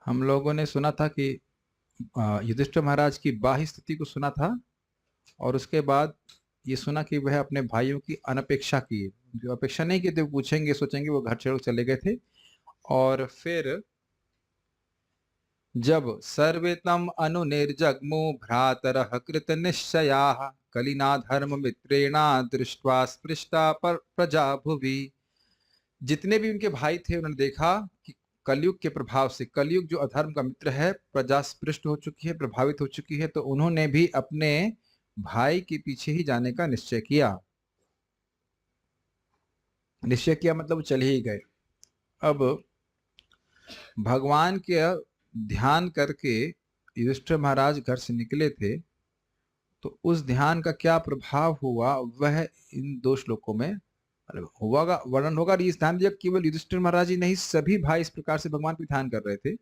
हम लोगों ने सुना था कि युधिष्ठिर महाराज की बाह्य स्थिति को सुना था, और उसके बाद ये सुना कि वह अपने भाइयों की अनपेक्षा की, जो अपेक्षा नहीं की थी, वो पूछेंगे सोचेंगे, वो घर छोड़ चले गए थे। और फिर जब सर्वे तम अनु निर्जग्मु भ्रातरः कृत निश्चयाः कलिना धर्म मित्रेणा दृष्ट्वा स्पृष्टा पर प्रजा भुवि। जितने भी उनके भाई थे उन्होंने देखा कि कलयुग के प्रभाव से, कलयुग जो अधर्म का मित्र है, प्रजा स्पृष्ट हो चुकी है, प्रभावित हो चुकी है, तो उन्होंने भी अपने भाई के पीछे ही जाने का निश्चय किया। निश्चय किया मतलब चले ही गए। अब भगवान के ध्यान करके युधिष्ठिर महाराज घर से निकले थे, तो उस ध्यान का क्या प्रभाव हुआ वह इन दो श्लोकों में होगा, वर्णन होगा। और इस ध्यान, जब केवल युधिष्ठिर महाराज ही नहीं, सभी भाई इस प्रकार से भगवान पे ध्यान कर रहे थे,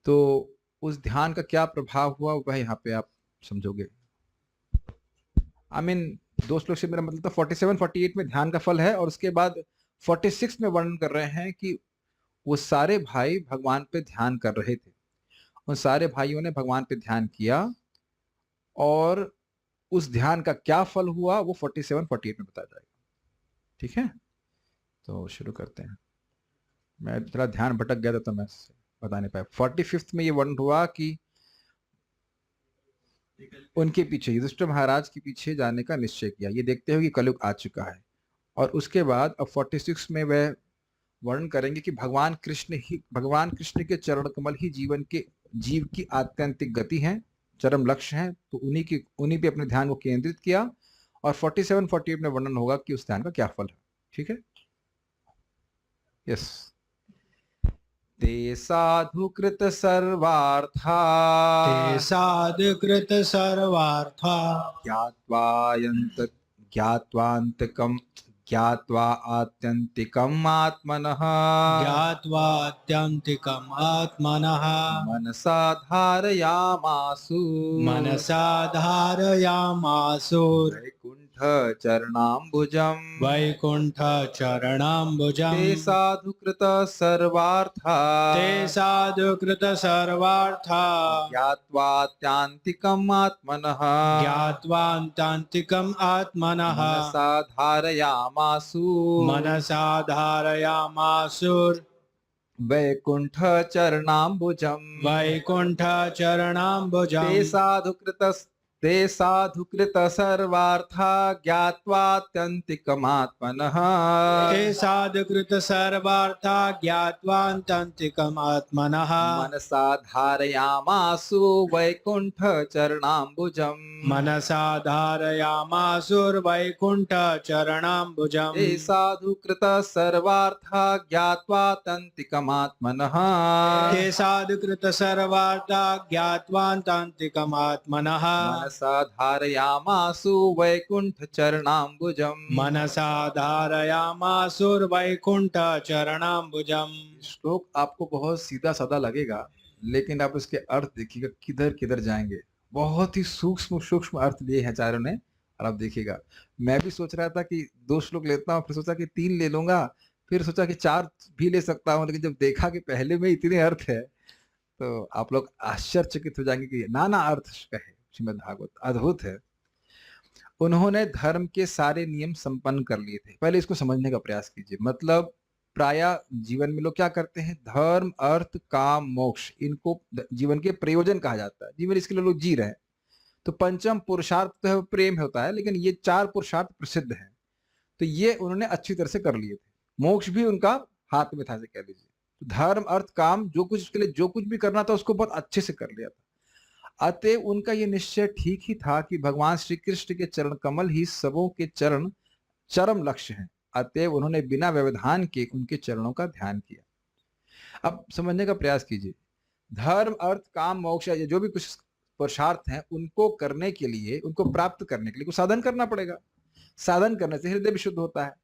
तो उस ध्यान का क्या प्रभाव हुआ वह यहाँ पे आप समझोगे। आई मीन, दो श्लोक से मेरा मतलब था 47 48 में ध्यान का फल है, और उसके बाद 46 में वर्णन कर रहे हैं कि वो सारे भाई भगवान पे ध्यान कर रहे थे, उन सारे भाइयों ने भगवान पे ध्यान किया, और उस ध्यान का क्या फल हुआ वो 47 48 में बताया जाएगा। ठीक है, तो शुरू करते हैं। मैं थोड़ा ध्यान भटक गया था तो मैं बता नहीं पाया। 45 में ये वर्णन हुआ कि उनके पीछे, युधिष्ठिर महाराज के पीछे जाने का निश्चय किया, ये देखते हुए कि कलयुग आ चुका है। और उसके बाद अब 46 में वह वर्णन करेंगे कि भगवान कृष्ण के चरण कमल ही जीवन के जीव की आत्यंतिक गति है, चरम लक्ष्य है, तो उन्हीं पे अपने ध्यान को केंद्रित किया। और 47 48 में वर्णन होगा कि उस ध्यान का क्या फल है। ठीक है, यस। ते साधुकृत सर्वार्था ते साधुकृत सर्वार्था ज्ञात्वायन्त ज्ञात्वान्तकं ज्ञात्वा आत्यन्तिकम् आत्मनः ज्ञात्वात्यन्तिकम् आत्मनः मनसा धारयामासु मनसा धारयामासुर् वैकुण्ठ चरणाम्बुजम् वैकुण्ठ चरणाम्बुजम् ते साधुकृत सर्वार्था ते साधुकृत सर्वार्था ज्ञात्वात्यन्तिकम् आत्मनः ज्ञात्वान्तान्तिकम् आत्मनः मनसा धारयामासु मनसा धारयामासुर् वैकुण्ठ चरणाम्बुजम् वैकुण्ठ चरणाम्बुजम् ते साधुकृत सर्वार्था ज्ञात्वात्यन्तिकमात्मनः ते साधुकृत सर्वार्था ज्ञात्वान्तान्तिकमात्मनः मनसा धारयामासु वैकुण्ठ चरणाम्बुजम् मनसा धारयामासुर्वैकुण्ठ चरणाम्बुजम् ते साधुकृत सर्वार्था ज्ञात्वात्यन्तिकमात्मनः ते साधुकृत सर्वार्था ज्ञात्वान्तान्तिकमात्मनः मनसा धारयामासु वैकुण्ठ चरणाम्बुजम् मनसा धारयामासुर्वैकुण्ठ चरणाम्बुजम्। श्लोक आपको बहुत सीधा साधा लगेगा, लेकिन आप इसके अर्थ देखिएगा किधर किधर जाएंगे। बहुत ही सूक्ष्म सूक्ष्म अर्थ लिए हैं चारों ने, और आप देखिएगा। मैं भी सोच रहा था कि 2 श्लोक लेता हूँ, फिर सोचा कि 3 ले लूंगा, फिर सोचा कि 4 भी ले सकता हूँ, लेकिन जब देखा कि पहले में इतने अर्थ है, तो आप लोग आश्चर्यचकित हो जाएंगे कि नाना अर्थ का है श्रीमद् भागवत, अद्भुत है। उन्होंने धर्म के सारे नियम संपन्न कर लिए थे। पहले इसको समझने का प्रयास कीजिए। मतलब प्राय जीवन में लोग क्या करते हैं, धर्म अर्थ काम मोक्ष, इनको जीवन के प्रयोजन कहा जाता है, जीवन इसके लिए लोग जी रहे हैं। तो पंचम पुरुषार्थ तो है, प्रेम होता है, लेकिन ये 4 पुरुषार्थ प्रसिद्ध हैं, तो ये उन्होंने अच्छी तरह से कर लिए थे। मोक्ष भी उनका हाथ में था, से कह लीजिए। तो धर्म अर्थ काम, जो कुछ उसके लिए जो कुछ भी करना था उसको बहुत अच्छे से कर लिया था। अतः उनका ये निश्चय ठीक ही था कि भगवान श्री कृष्ण के चरण कमल ही सबों के चरण चरम लक्ष्य हैं। अतः उन्होंने बिना व्यवधान के उनके चरणों का ध्यान किया। अब समझने का प्रयास कीजिए। धर्म अर्थ काम मोक्ष, जो भी कुछ पुरुषार्थ हैं, उनको करने के लिए, उनको प्राप्त करने के लिए कुछ साधन करना पड़ेगा। साधन करने से हृदय विशुद्ध होता है।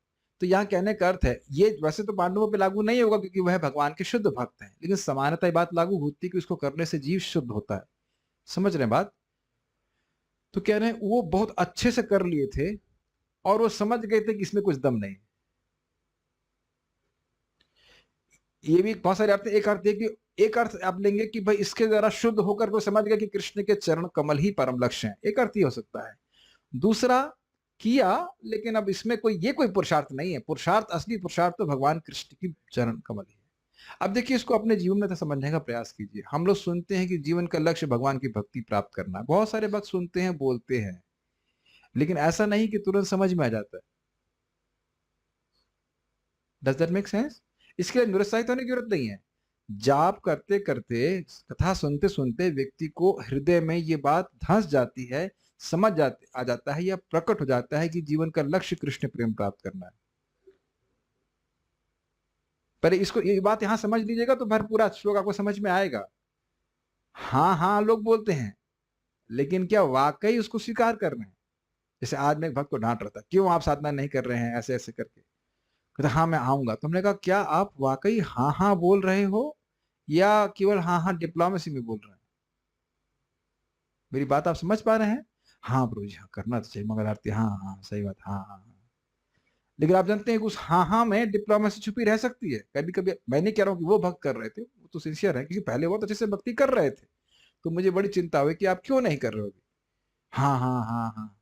तो यहाँ कहने का अर्थ है, ये वैसे तो पांडवों पे लागू नहीं होगा क्योंकि वह भगवान के शुद्ध भक्त हैं, लेकिन समानता ये बात लागू होती है कि उसको करने से जीव शुद्ध होता है। समझ रहे हैं बात? तो कह रहे हैं वो बहुत अच्छे से कर लिए थे, और वो समझ गए थे कि इसमें कुछ दम नहीं। ये भी बहुत सारे अर्थ हैं। एक अर्थ आप लेंगे कि भाई इसके द्वारा शुद्ध होकर वो समझ गया कि कृष्ण के चरण कमल ही परम लक्ष्य हैं, एक अर्थ ही हो सकता है। दूसरा, किया, लेकिन अब इसमें कोई पुरुषार्थ नहीं है। पुरुषार्थ, असली पुरुषार्थ तो भगवान कृष्ण की चरण कमल ही है। अब देखिए, इसको अपने जीवन में तो समझने का प्रयास कीजिए। हम लोग सुनते हैं कि जीवन का लक्ष्य भगवान की भक्ति प्राप्त करना है। बहुत सारे भक्त सुनते हैं, बोलते हैं, लेकिन ऐसा नहीं कि तुरंत समझ में आ जाता है। Does that make sense? इसके लिए निरुत्साहित होने की जरूरत नहीं है। जाप करते करते, कथा सुनते सुनते व्यक्ति को हृदय में ये बात धंस जाती है, आ जाता है, या प्रकट हो जाता है कि जीवन का लक्ष्य कृष्ण प्रेम प्राप्त करना है। पर इसको, ये बात यहां समझ लीजिएगा तो भर पूरा श्लोक आपको समझ में आएगा। हाँ हाँ लोग बोलते हैं, लेकिन क्या वाकई उसको स्वीकार कर रहे हैं? जैसे आज मैं एक भक्त को डांट रहा था, क्यों आप साधना नहीं कर रहे हैं, ऐसे ऐसे करके। कहता हाँ मैं आऊंगा। तो हमने कहा क्या आप वाकई हाँ हाँ बोल रहे हो, या केवल हाँ हाँ डिप्लोमेसी में बोल रहे हैं? मेरी बात आप समझ पा रहे हैं? हाँ प्रभु जी, हाँ करना तो चाहिए मंगल आरती, हाँ हाँ सही बात, हाँ हाँ हाँ। लेकिन आप जानते हैं कि उस हाँ हाँ में डिप्लोमेसी छुपी रह सकती है। कभी कभी मैं नहीं कह रहा हूँ कि वो भक्त कर रहे थे, वो तो सिंसियर है, क्योंकि पहले बहुत अच्छे से भक्ति कर रहे थे। तो मुझे बड़ी चिंता हुई कि आप क्यों नहीं कर रहे हो अभी। हाँ हाँ हाँ हाँ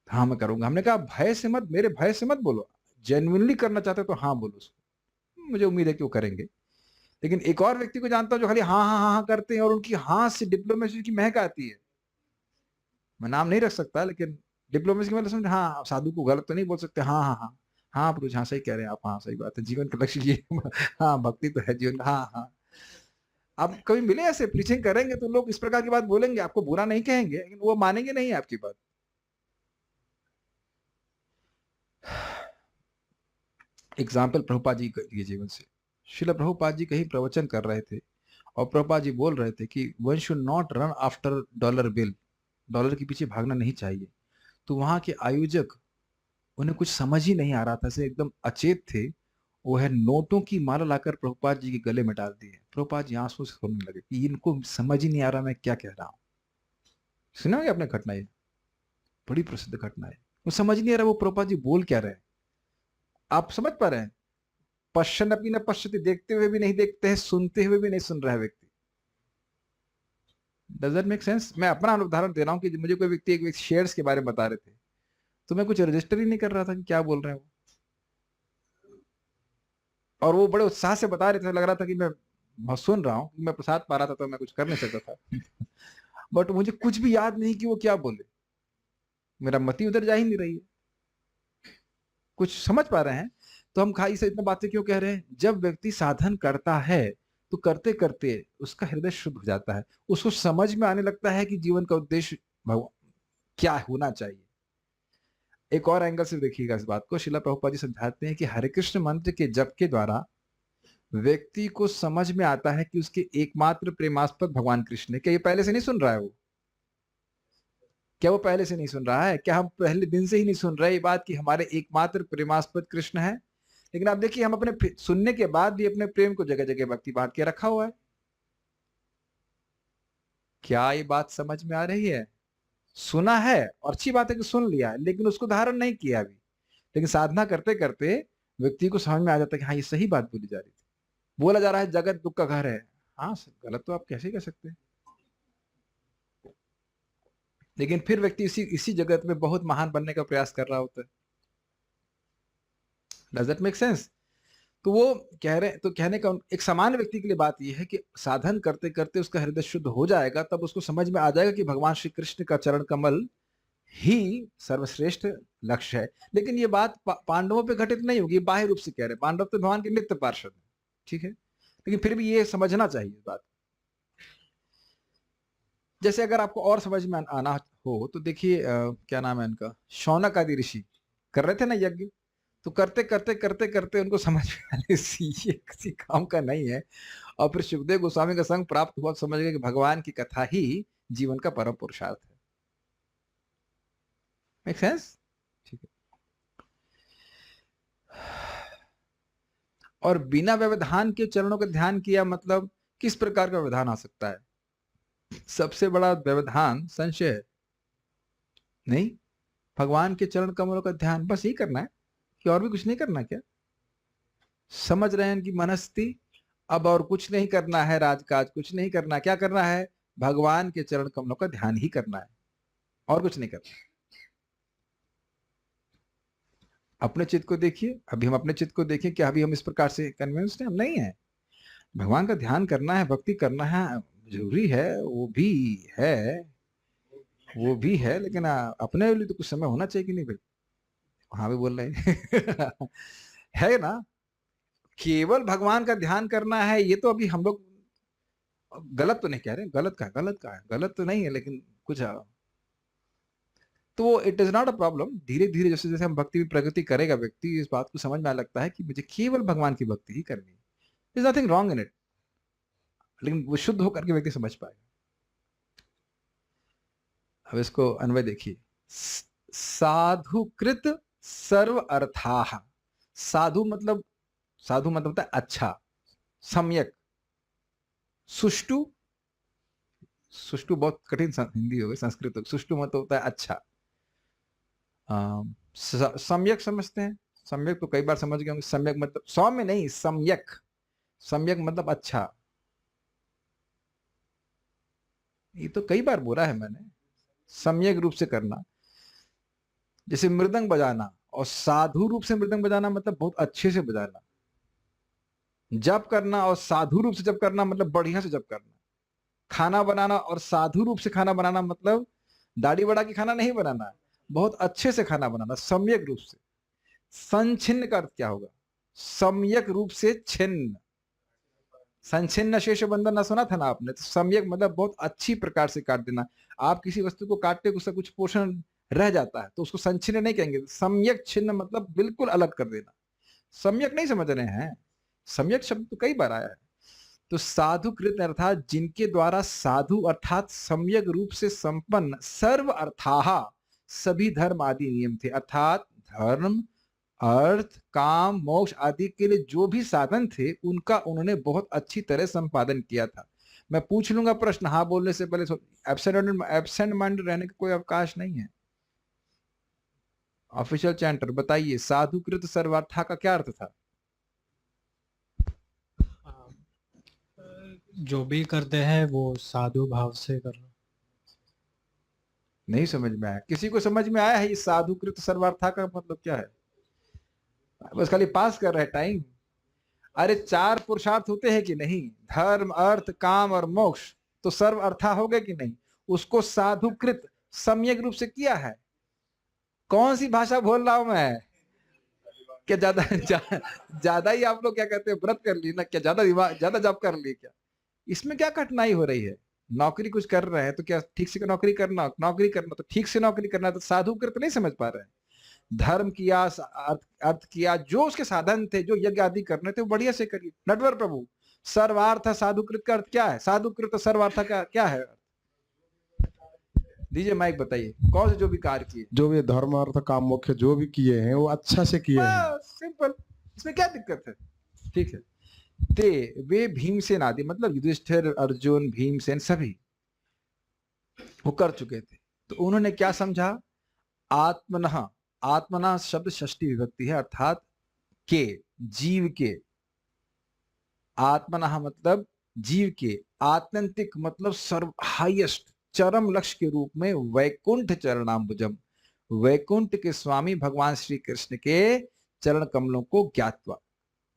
हाँ मैं करूंगा। हमने कहा भय से मत, मेरे भय से मत बोलो। जेन्युइनली करना चाहते हो तो हाँ बोलो उसको, मुझे उम्मीद है कि वो करेंगे। लेकिन एक और व्यक्ति को जानता हूं जो खाली हाँ हाँ हाँ हाँ करते हैं, और उनकी हाँ से डिप्लोमेसी की महक आती है। मैं नाम नहीं रख सकता, लेकिन डिप्लोमेसी की मतलब समझ, हाँ साधु को गलत तो नहीं बोल सकते, हाँ हाँ हाँ हाँ पुरुष, हाँ सही कह रहे हैं आप, हाँ सही बात है, जीवन का लक्ष्य ये हाँ भक्ति तो है जीवन का, हाँ हाँ। आप कभी मिले ऐसे, प्रीचिंग करेंगे तो लोग इस प्रकार की बात बोलेंगे, आपको बुरा नहीं कहेंगे, लेकिन वो मानेंगे नहीं आपकी बात। एग्जाम्पल प्रभुपाद जी के जीवन से। शिला प्रभुपाद जी कहीं प्रवचन कर रहे थे, और प्रभुपाद जी बोल रहे थे कि one should not run after dollar bill, dollar के पीछे भागना नहीं चाहिए। तो वहां के आयोजक, उन्हें कुछ समझ ही नहीं आ रहा था, से एकदम अचेत थे। वो है नोटों की माला लाकर प्रभुपाद जी के गले में डाल दी है। प्रभुपाद जी आंसू से रोने लगे कि इनको समझ ही नहीं आ रहा मैं क्या कह रहा हूँ। सुना है आपने घटना? ये बड़ी प्रसिद्ध घटना है। वो समझ नहीं आ रहा वो प्रभुपाद जी बोल क्या रहे हैं। आप समझ पा रहे हैं? पश्चन अपनी न पश्यति, देखते हुए भी नहीं देखते हैं, सुनते हुए भी नहीं सुन रहा है व्यक्ति। Does that make sense? मैं अपना उदाहरण दे रहा हूँ कि मुझे कोई व्यक्ति एक शेयर्स के बारे में बता रहे थे, तो मैं कुछ रजिस्टर ही नहीं कर रहा था कि क्या बोल रहे हैं वो। और वो बड़े उत्साह से बता रहे थे, लग रहा था कि मैं सुन रहा हूँ, मैं प्रसाद पा रहा था तो मैं कुछ कर नहीं सकता था। बट मुझे कुछ भी याद नहीं कि वो क्या बोले। मेरा मति उधर जा ही नहीं रही है। कुछ समझ पा रहे हैं? तो हम खाई से इतना बातें क्यों कह रहे हैं? जब व्यक्ति साधन करता है तो करते करते उसका हृदय शुद्ध हो जाता है, उसको समझ में आने लगता है कि जीवन का उद्देश्य भगवान क्या होना चाहिए। एक और एंगल से देखिएगा इस बात को। शिला प्रभुपाद जी समझाते हैं कि हरे कृष्ण मंत्र के जप के द्वारा व्यक्ति को समझ में आता है कि उसके एकमात्र प्रेमास्पद भगवान कृष्ण है। क्या ये पहले से नहीं सुन रहा है वो? क्या वो पहले से नहीं सुन रहा है? क्या हम पहले दिन से ही नहीं सुन रहे ये बात कि हमारे एकमात्र प्रेमास्पद कृष्ण है? लेकिन आप देखिए, हम अपने सुनने के बाद भी अपने प्रेम को जगह जगह भक्ति बांट के रखा हुआ है। क्या ये बात समझ में आ रही है? सुना है, और अच्छी बात है कि सुन लिया है, लेकिन उसको धारण नहीं किया अभी। लेकिन साधना करते करते व्यक्ति को समझ में आ जाता है कि हाँ ये सही बात बोली जा रही थी। बोला जा रहा है जगत दुख का घर है, हाँ गलत तो आप कैसे कह सकते हैं? लेकिन फिर व्यक्ति इसी इसी जगत में बहुत महान बनने का प्रयास कर रहा होता है। Does that make sense? तो वो कह रहे, तो कहने का एक सामान्य व्यक्ति के लिए बात यह है कि साधन करते करते उसका हृदय शुद्ध हो जाएगा, तब उसको समझ में आ जाएगा कि भगवान श्री कृष्ण का चरण कमल ही सर्वश्रेष्ठ लक्ष्य है। लेकिन ये बात पांडवों पे घटित नहीं होगी, बाह्य रूप से कह रहे हैं। पांडव तो भगवान के नित्य पार्षद है, ठीक है, लेकिन फिर भी ये समझना चाहिए बात। जैसे अगर आपको और समझ में आना हो तो देखिए, क्या नाम है इनका, शौनक आदि ऋषि कर रहे थे ना यज्ञ। तो करते करते करते करते उनको समझ में आया ये किसी काम का नहीं है, और फिर सुखदेव गोस्वामी का संग प्राप्त हुआ, समझ गए कि भगवान की कथा ही जीवन का परम पुरुषार्थ है। Make sense? ठीक है। और बिना व्यवधान के चरणों का ध्यान किया, मतलब किस प्रकार का व्यवधान आ सकता है? सबसे बड़ा व्यवधान संशय है। नहीं, भगवान के चरण कमलों का ध्यान, बस यही करना है कि और भी कुछ नहीं करना क्या? समझ रहे हैं इनकी मनस्थिति। अब और कुछ नहीं करना है, राजकाज कुछ नहीं करना, क्या करना है, भगवान के चरण कमलों का ध्यान ही करना है, और कुछ नहीं करना। अपने चित्त को देखिए, अभी हम अपने चित्त को देखें, क्या अभी हम इस प्रकार से कन्विंस्ड हैं? हम नहीं है। भगवान का ध्यान करना है, भक्ति करना है, जरूरी है, वो भी है, लेकिन अपने लिए तो कुछ समय होना चाहिए कि नहीं भाई? हाँ भी बोल रहे हैं है ना? केवल भगवान का ध्यान करना है, ये तो अभी हम लोग गलत तो नहीं कह रहे, गलत का है, गलत तो नहीं है, लेकिन कुछ तो it is not a problem. धीरे धीरे जैसे जैसे हम भक्ति में प्रगति करेगा व्यक्ति, इस बात को समझ में आने लगता है कि मुझे केवल भगवान की भक्ति ही करनी है, is nothing wrong in it, लेकिन वो शुद्ध होकर के व्यक्ति समझ पाएगा। अब इसको अन्वय देखिए, साधुकृत सर्व अर्थाः। साधु मतलब होता है अच्छा, सम्यक, सुष्टु, सुष्टु बहुत कठिन हिंदी हो गई, संस्कृत सुष्टु मतलब होता है अच्छा। सम्यक समझते हैं, सम्यक तो कई बार समझ गए होंगे, सम्यक मतलब सौम्य नहीं, सम्यक, सम्यक मतलब अच्छा। ये तो कई बार बोला है मैंने, सम्यक रूप से करना। जैसे मृदंग बजाना, और साधु रूप से मृदंग बजाना मतलब बहुत अच्छे से बजाना। जप करना और साधु रूप से जप करना मतलब बढ़िया से जप करना। खाना बनाना और साधु रूप से खाना बनाना मतलब दाढ़ी बढ़ा के खाना नहीं बनाना, बहुत अच्छे से खाना बनाना, सम्यक रूप से। संछिन्न का अर्थ क्या होगा? सम्यक रूप से छिन्न, संछिन्न शेष बंधन न सुना था ना आपने? तो सम्यक मतलब बहुत अच्छी प्रकार से काट देना। आप किसी वस्तु को काटते उसका कुछ पोषण रह जाता है तो उसको संछिन्न नहीं कहेंगे, सम्यक छिन्न मतलब बिल्कुल अलग कर देना। सम्यक नहीं समझ रहे हैं? सम्यक शब्द तो कई बार आया है। तो साधुकृत अर्थात जिनके द्वारा साधु अर्थात सम्यक रूप से संपन्न सर्व अर्थाः, सभी धर्म आदि नियम थे, अर्थात धर्म, अर्थ, काम, मोक्ष आदि के लिए जो भी साधन थे उनका उन्होंने बहुत अच्छी तरह संपादन किया था। मैं पूछ लूंगा प्रश्न, हाँ बोलने से पहले एब्सेंट माइंड रहने का कोई अवकाश नहीं है। ऑफिशियल चैंटर बताइए, साधुकृत सर्वार्था का क्या अर्थ था? जो भी करते हैं वो साधु भाव से करना। नहीं समझ में आया? किसी को समझ में आया है ये साधुकृत सर्वार्था का मतलब क्या है? बस खाली पास कर रहे टाइम। अरे 4 पुरुषार्थ होते हैं कि नहीं? धर्म, अर्थ, काम और मोक्ष, तो सर्व अर्था हो गए कि नहीं? उसको साधुकृत सम्यक रूप से किया है। कौन सी भाषा बोल रहा हूं मैं? क्या ज्यादा ही आप लोग क्या कहते हैं, व्रत कर ली ना क्या? ज्यादा जॉब कर ली क्या? इसमें क्या कठिनाई हो रही है? नौकरी कुछ कर रहे हैं तो क्या ठीक से नौकरी करना तो ठीक से नौकरी करना, तो साधुकृत नहीं समझ पा रहे हैं? धर्म किया, अर्थ किया, जो उसके साधन थे, जो यज्ञ आदि करने थे वो बढ़िया से करिए। नटवर प्रभु, सर्वार्थ साधुकृत का अर्थ क्या है? साधुकृत सर्वार्थ का क्या है? दीजिए माइक, बताइए कौन से जो भी कार्य किए, जो भी धर्म अर्थ काम मोक्ष जो भी किए हैं वो अच्छा से किए हैं। सिंपल, इसमें क्या दिक्कत है? ठीक है। ते वे भीमसेन आदि मतलब युधिष्ठिर, अर्जुन, भीमसेन सभी वो कर चुके थे। तो उन्होंने क्या समझा? आत्मनः, आत्मना शब्द षष्ठी विभक्ति है, अर्थात के, जीव के। आत्मनः मतलब जीव के, आत्यंतिक मतलब सर्व हाईएस्ट चरम लक्ष्य के रूप में वैकुंठ चरणाम्बुजम, वैकुंठ के स्वामी भगवान श्री कृष्ण के चरण कमलों को ज्ञातवा,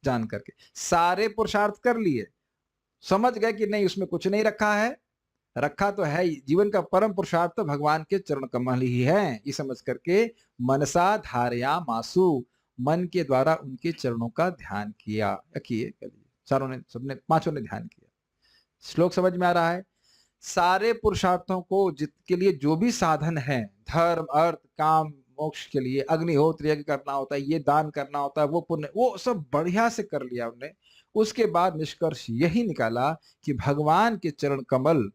जान करके सारे पुरुषार्थ कर लिए, समझ गए कि नहीं उसमें कुछ नहीं रखा है, रखा तो है जीवन का परम पुरुषार्थ तो भगवान के चरण कमल ही है, ये समझ करके मनसा धारया मासु, मन के द्वारा उनके चरणों का ध्यान किया। किए चारों ने, सबने, पांचों ने ध्यान किया। श्लोक समझ में आ रहा है? सारे पुरुषार्थों को जिसके लिए जो भी साधन है, धर्म, अर्थ, काम, मोक्ष के लिए अग्निहोत्र यज्ञ करना होता है, ये दान करना होता है, वो पुण्य, वो सब बढ़िया से कर लिया उन्होंने। उसके बाद निष्कर्ष यही निकाला कि भगवान के चरण कमल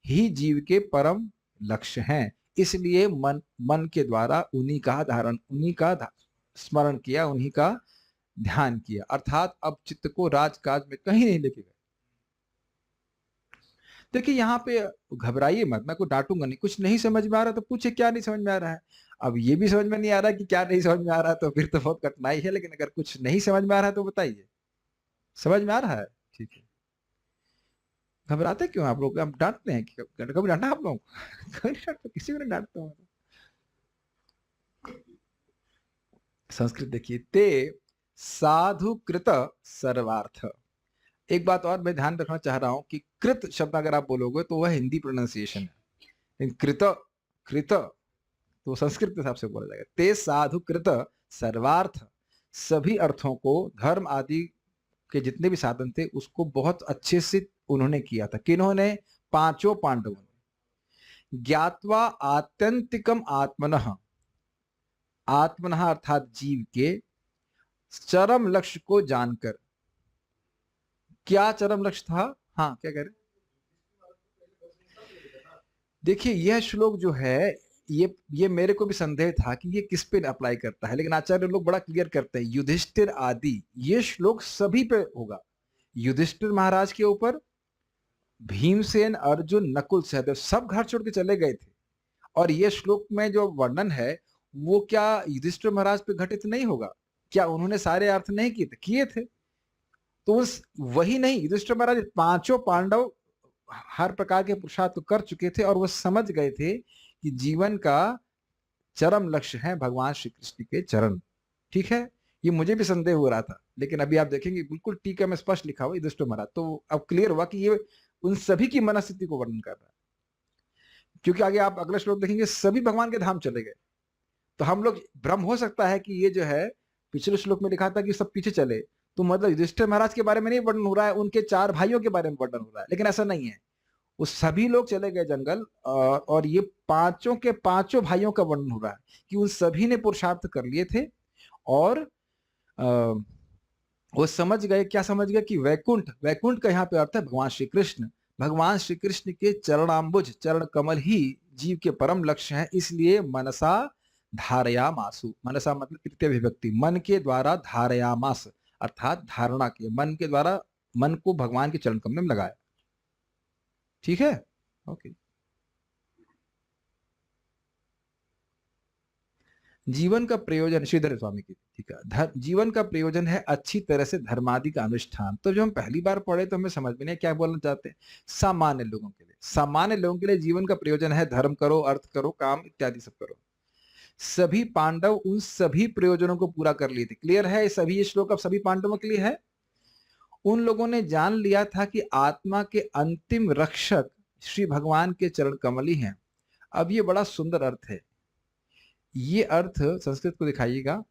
ही जीव के परम लक्ष्य हैं, इसलिए मन के द्वारा उन्हीं का धारण, उन्हीं का स्मरण किया, उन्हीं का ध्यान किया। अर्थात अब चित्त को राजकाज में कहीं नहीं लेके गए। देखिए यहाँ पे घबराइए मत, मैं को डांटूंगा नहीं, कुछ नहीं समझ में आ रहा तो पूछे क्या नहीं समझ में आ रहा है। अब ये भी समझ में नहीं आ रहा कि क्या नहीं समझ में आ रहा है तो फिर तो बहुत कठिनाई है, लेकिन अगर कुछ नहीं समझ में आ रहा है तो बताइए। समझ में आ रहा है? ठीक है। घबराते क्यों आप लोग? आप डांटते हैं कि कभी डांटा आप लोग? कभी नहीं डांटता, किसी को नहीं डांटता हूँ। संस्कृत देखिए, ते साधु कृत सर्वार्थ। एक बात और मैं ध्यान रखना चाह रहा हूं कि कृत शब्द अगर आप बोलोगे तो वह हिंदी प्रोनाउंसिएशन है, लेकिन कृत कृत तो संस्कृत के हिसाब से बोला जाएगा। ते साधु कृत सर्वार्थ, सभी अर्थों को धर्म आदि के जितने भी साधन थे उसको बहुत अच्छे से उन्होंने किया था। किन्होंने? पांचों पांडवों ने। ज्ञात्वा आत्यंतिकम आत्मनः, आत्मनः अर्थात जीव के चरम लक्ष्य को जानकर। क्या चरम लक्ष्य था? हाँ, क्या कह रहे? देखिए यह श्लोक जो है, ये मेरे को भी संदेह था कि ये किस पे अप्लाई करता है, लेकिन आचार्य लोग बड़ा क्लियर करते हैं, युधिष्ठिर आदि, ये श्लोक सभी पे होगा। युधिष्ठिर महाराज के ऊपर, भीमसेन, अर्जुन, नकुल, सहदेव सब घर छोड़ के चले गए थे। और ये श्लोक में जो वर्णन है वो क्या युधिष्ठिर महाराज पे घटित नहीं होगा? क्या उन्होंने सारे अर्थ नहीं किए थे? किए थे। तो उस वही नहीं, युधिष्ठिर महाराज पांचों पांडव हर प्रकार के पुरुषार्थ कर चुके थे और वो समझ गए थे कि जीवन का चरम लक्ष्य है भगवान श्री कृष्ण के चरण। ठीक है, ये मुझे भी संदेह हो रहा था, लेकिन अभी आप देखेंगे बिल्कुल टीका में स्पष्ट लिखा हुआ युधिष्ठिर महाराज, तो अब क्लियर हुआ कि ये उन सभी की मनस्थिति को वर्णन कर रहा है। क्योंकि आगे आप अगला श्लोक देखेंगे, सभी भगवान के धाम चले गए। तो हम लोग भ्रम हो सकता है कि ये जो है पिछले श्लोक में लिखा था कि सब पीछे चले, तो मतलब युधिष्ठिर महाराज के बारे में नहीं वर्णन हो रहा है, उनके चार भाइयों के बारे में वर्णन हो रहा है। लेकिन ऐसा नहीं है, वो सभी लोग चले गए जंगल, और ये पांचों के पांचों भाइयों का वर्णन हो रहा है कि उन सभी ने पुरुषार्थ कर लिए थे और वो समझ गए, क्या समझ गए कि वैकुंठ, वैकुंठ का यहाँ पे अर्थ है भगवान श्री कृष्ण। भगवान श्री कृष्ण के चरणाम्बुज, चरण कमल ही जीव के परम लक्ष्य है। इसलिए मनसा धारयामासु, मनसा मतलब तृतीय विभक्ति, मन के द्वारा धारयामास अर्थात धारणा के, मन के द्वारा मन को भगवान के चरण कमल में लगाया। ठीक है, ओके। जीवन का प्रयोजन, श्रीधर स्वामी की, ठीक है, जीवन का प्रयोजन है अच्छी तरह से धर्मादि का अनुष्ठान। तो जो हम पहली बार पढ़े तो हमें समझ में नहीं क्या बोलना चाहते हैं। सामान्य लोगों के लिए, सामान्य लोगों के लिए जीवन का प्रयोजन है धर्म करो, अर्थ करो, काम इत्यादि सब करो। सभी पांडव उन सभी प्रयोजनों को पूरा कर लिए थे। क्लियर है? सभी ये श्लोक अब सभी पांडवों के लिए है। उन लोगों ने जान लिया था कि आत्मा के अंतिम रक्षक श्री भगवान के चरण कमल ही हैं। अब ये बड़ा सुंदर अर्थ है, ये अर्थ संस्कृत को दिखाइएगा,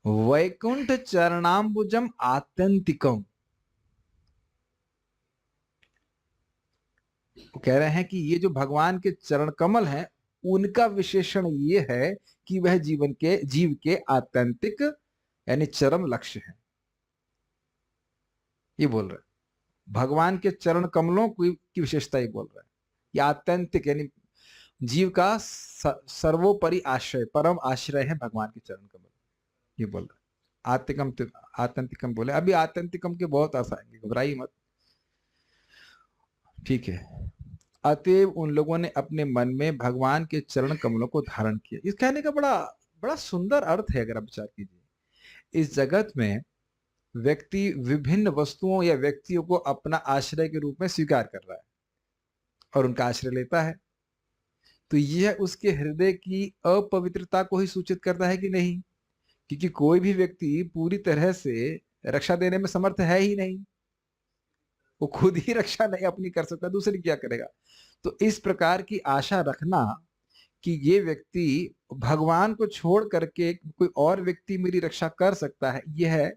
वैकुंठ चरणाम्बुजम आत्यंतिकम। वो कह रहे हैं कि ये जो भगवान के चरण कमल हैं उनका विशेषण ये है कि वह जीव के आत्यंतिक यानी चरम लक्ष्य है। ये बोल रहे भगवान के चरण कमलों की विशेषता ये बोल रहा है। ये आत्यंतिक यानी जीव का सर्वोपरि आश्रय, परम आश्रय है भगवान के चरण कमल, ये बोल रहा है। आत्यंतिकम, आत्यंतिकम बोले, अभी आत्यंतिकम के बहुत अर्थ आएंगे, घबराइए मत। ठीक है, अतएव उन लोगों ने अपने मन में भगवान के चरण कमलों को धारण किया। इस कहने का बड़ा सुंदर अर्थ है अगर आप विचार कीजिए। इस जगत में व्यक्ति विभिन्न वस्तुओं या व्यक्तियों को अपना आश्रय के रूप में स्वीकार कर रहा है और उनका आश्रय लेता है, तो यह उसके हृदय की अपवित्रता को ही सूचित करता है कि नहीं? क्योंकि कोई भी व्यक्ति पूरी तरह से रक्षा देने में समर्थ है ही नहीं, वो खुद ही रक्षा नहीं अपनी कर सकता, दूसरी क्या करेगा। तो इस प्रकार की आशा रखना कि ये व्यक्ति भगवान को छोड़ करके कोई और व्यक्ति मेरी रक्षा कर सकता है, यह है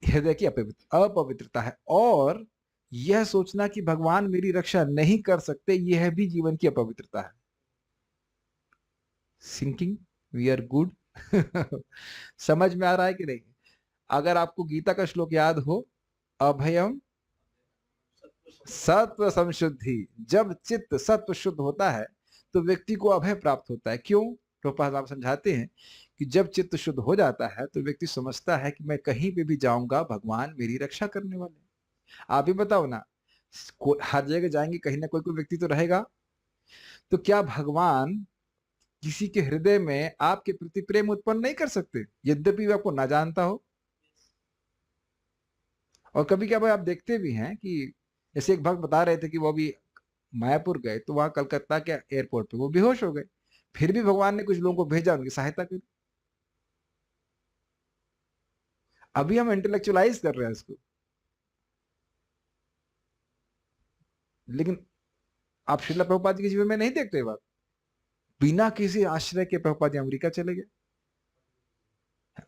हृदय की अपवित्रता है। और यह सोचना कि भगवान मेरी रक्षा नहीं कर सकते, यह भी जीवन की अपवित्रता है। Sinking, we are good. समझ में आ रहा है कि नहीं? अगर आपको गीता का श्लोक याद हो, अभयम सत्व संशुद्धि, जब चित्त सत्व शुद्ध होता है तो व्यक्ति को अभय प्राप्त होता है। क्यों? प्रभुपाद आप समझाते हैं कि जब चित्त शुद्ध हो जाता है तो व्यक्ति समझता है कि मैं कहीं पे भी जाऊंगा भगवान मेरी रक्षा करने वाले। आप ही बताओ ना, हर जगह जाएंगे, कहीं ना कोई व्यक्ति तो रहेगा। तो क्या भगवान किसी के हृदय में आपके प्रति प्रेम उत्पन्न नहीं कर सकते, यद्यपि वे आपको ना जानता हो? और कभी कभी आप देखते भी हैं कि जैसे एक भक्त बता रहे थे कि वो अभी मायापुर गए, तो वहां कलकत्ता के एयरपोर्ट पे वो बेहोश हो गए। फिर भी भगवान ने कुछ लोगों को भेजा उनकी सहायता करी। अभी हम इंटेलेक्चुअलाइज कर रहे हैं इसको, लेकिन आप श्रीला प्रभुपाद जी के जीवन में नहीं देखते ये बात। बिना किसी आश्रय के प्रभुपाद जी अमेरिका चले गए,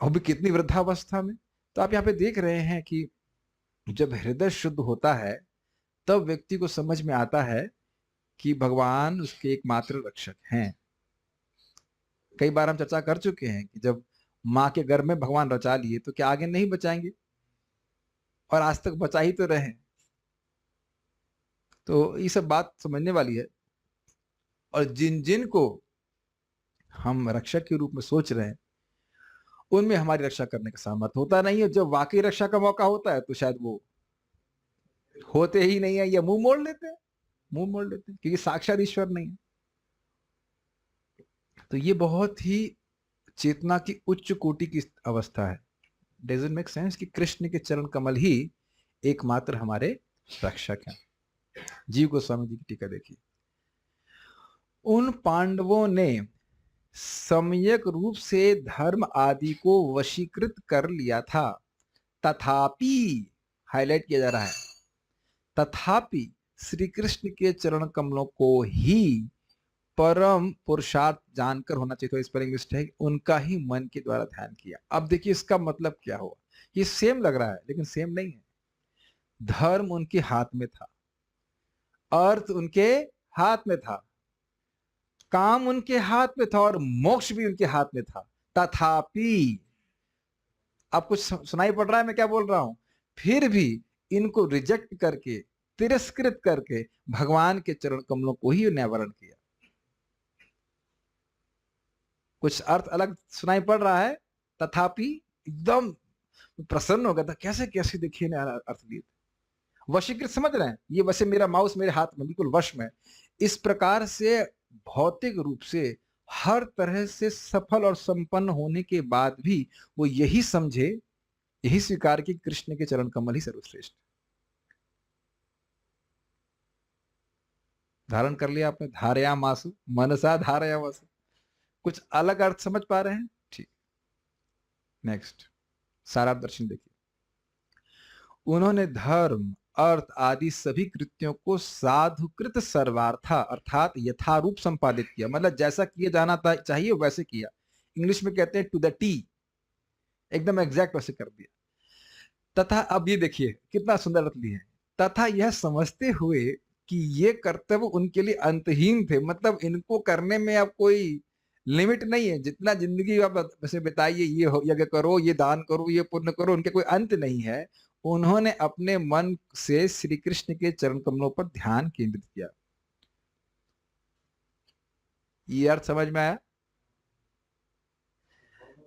और भी कितनी वृद्धावस्था में। तो आप यहाँ पे देख रहे हैं कि जब हृदय शुद्ध होता है तब व्यक्ति को समझ में आता है कि भगवान उसके एकमात्र रक्षक हैं। कई बार हम चर्चा कर चुके हैं कि जब माँ के गर्भ में भगवान रचा लिए तो क्या आगे नहीं बचाएंगे, और आज तक बचा ही तो रहे। तो ये सब बात समझने वाली है। और जिन जिन को हम रक्षक के रूप में सोच रहे हैं उनमें हमारी रक्षा करने का सामर्थ्य होता नहीं है। जब वाकई रक्षा का मौका होता है तो शायद वो होते ही नहीं है, या मुंह मोड़ लेते हैं, क्योंकि साक्षात ईश्वर नहीं है। तो ये बहुत ही चेतना की उच्च कोटि की अवस्था है। डजंट मेक सेंस कि कृष्ण के चरण कमल ही एकमात्र हमारे रक्षक हैं। जीव गोस्वामी जी की टीका देखिए। उन पांडवों ने सम्यक रूप से धर्म आदि को वशीकृत कर लिया था, तथापि, हाईलाइट किया जा रहा है, तथापि श्री कृष्ण के चरण कमलों को ही परम पुरुषार्थ जानकर होना चाहिए। तो स्पेलिंग मिस्टेक, उनका ही मन के द्वारा ध्यान किया। अब देखिए इसका मतलब क्या हुआ। ये सेम लग रहा है लेकिन सेम नहीं है। धर्म उनके हाथ में था, अर्थ उनके हाथ में था, काम उनके हाथ में था, और मोक्ष भी उनके हाथ में था। तथापि, अब कुछ सुनाई पड़ रहा है मैं क्या बोल रहा हूं? फिर भी इनको रिजेक्ट करके, तिरस्कृत करके भगवान के चरण कमलों को ही न्यावरण किया। कुछ अर्थ अलग सुनाई पड़ रहा है। तथापि एकदम प्रसन्न हो गया था, कैसे कैसे देखिए अर्थ लिए। वशीकृत समझ रहे हैं, ये वैसे मेरा माउस मेरे हाथ में बिल्कुल वश में। इस प्रकार से भौतिक रूप से हर तरह से सफल और संपन्न होने के बाद भी वो यही समझे, यही स्वीकार कि कृष्ण के चरण कमल ही सर्वश्रेष्ठ। धारण कर लिया आपने, धारया मासु मनसा धारया मासु। कुछ अलग अर्थ समझ पा रहे हैं? ठीक। नेक्स्ट, सारा दर्शन देखिए। उन्होंने धर्म, अर्थ आदि सभी कृत्यों को साधुकृत सर्वार्था अर्थात यथारूप संपादित किया। मतलब जैसा किए जाना चाहिए वैसे किया। इंग्लिश में कहते हैं टू द टी, एकदम एग्जैक्ट वैसे कर दिया। तथा अब ये देखिए कितना सुंदर अर्थ लिया है। तथा यह समझते हुए कि ये कर्तव्य उनके लिए अंतहीन थे, मतलब इनको करने में अब कोई लिमिट नहीं है। जितना जिंदगी आप वैसे बिताइए, ये यज्ञ करो, ये दान करो, ये पुण्य करो, उनके कोई अंत नहीं है। उन्होंने अपने मन से श्री कृष्ण के चरण कमलों पर ध्यान केंद्रित किया। ये अर्थ समझ में आया?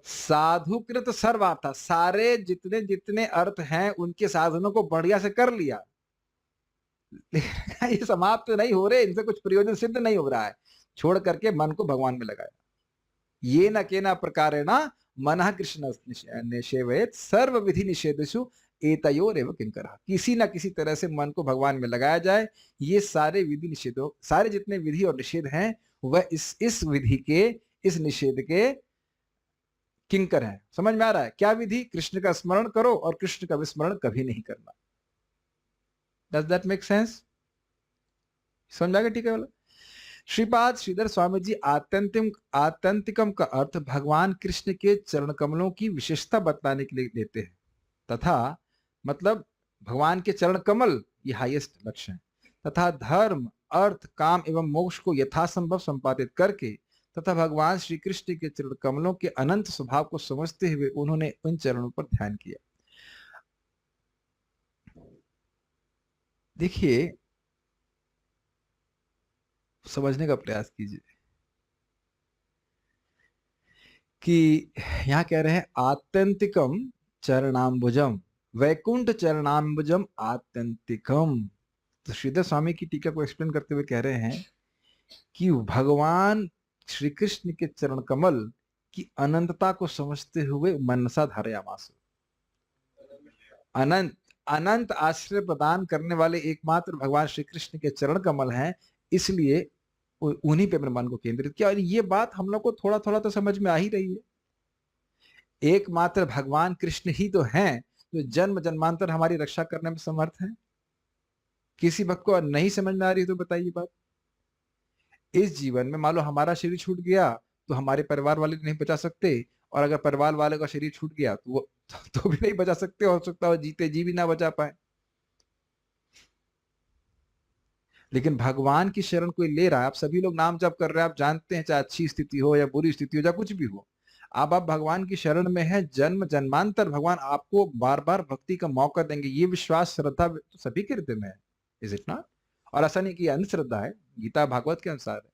साधुकृत सर्वार्था, सारे जितने जितने अर्थ हैं उनके साधनों को बढ़िया से कर लिया। ये समाप्त नहीं हो रहे, इनसे कुछ प्रयोजन सिद्ध नहीं हो रहा है। छोड़ करके मन को भगवान में लगाया। ये न केना प्रकारेण मनः कृष्ण निषेवयेत् सर्व विधि निषेधेषु एतयोरेव किंकरः। किसी ना किसी तरह से मन को भगवान में लगाया जाए। ये सारे विधि निषेधों, सारे जितने विधि और निषेध हैं वह इस विधि के, इस निषेध के किंकर है। समझ में आ रहा है? क्या विधि? कृष्ण का स्मरण करो और कृष्ण का विस्मरण कभी नहीं करना। Does that make sense? समझ आ गया? ठीक है वाला। श्रीपाद श्रीधर स्वामी जी आत्यंतिकम का अर्थ भगवान कृष्ण के चरण कमलों की विशेषता बताने के लिए देते हैं। तथा मतलब भगवान के चरण कमल ये हाईएस्ट लक्ष्य है। तथा धर्म, अर्थ, काम एवं मोक्ष को यथासंभव संपादित करके तथा भगवान श्री कृष्ण के चरण कमलों के अनंत स्वभाव को समझते हुए उन्होंने उन चरणों पर ध्यान किया। देखिए, समझने का प्रयास कीजिए कि यहां कह रहे हैं आत्यंतिकम चरणाम्बुजम, वैकुंठ चरणाम्बुजम आत्यंतिकम। तो श्रीधर स्वामी की टीका को एक्सप्लेन करते हुए कह रहे हैं कि भगवान श्री कृष्ण के चरण कमल की अनंतता को समझते हुए मनसा धारयामास, अनंत अनंत आश्रय प्रदान करने वाले एकमात्र भगवान श्री कृष्ण के चरण कमल हैं, इसलिए उन्हीं पे अपने मन को केंद्रित किया। और ये बात हम लोग को थोड़ा थोड़ा तो समझ में आ ही रही है। एकमात्र भगवान कृष्ण ही तो हैं जो जन्म जन्मांतर हमारी रक्षा करने में समर्थ हैं। किसी भक्त को नहीं समझ में आ रही तो बताइए बात। इस जीवन में मान लो हमारा शरीर छूट गया तो हमारे परिवार वाले नहीं बचा सकते, और अगर परिवार वाले का शरीर छूट गया तो वो तो भी नहीं बचा सकते, हो सकता है जीते जी भी ना बचा पाए। लेकिन भगवान की शरण कोई ले रहा है, आप सभी लोग नाम जप कर रहे हैं, आप जानते हैं चाहे अच्छी स्थिति हो या बुरी स्थिति हो या कुछ भी हो, आप भगवान की शरण में है, जन्म जन्मांतर भगवान आपको बार बार भक्ति का मौका देंगे, ये विश्वास श्रद्धा तो सभी के हृदय में है, इज इट नॉट? और ऐसा नहीं कि अंधश्रद्धा है, गीता भागवत के अनुसार है।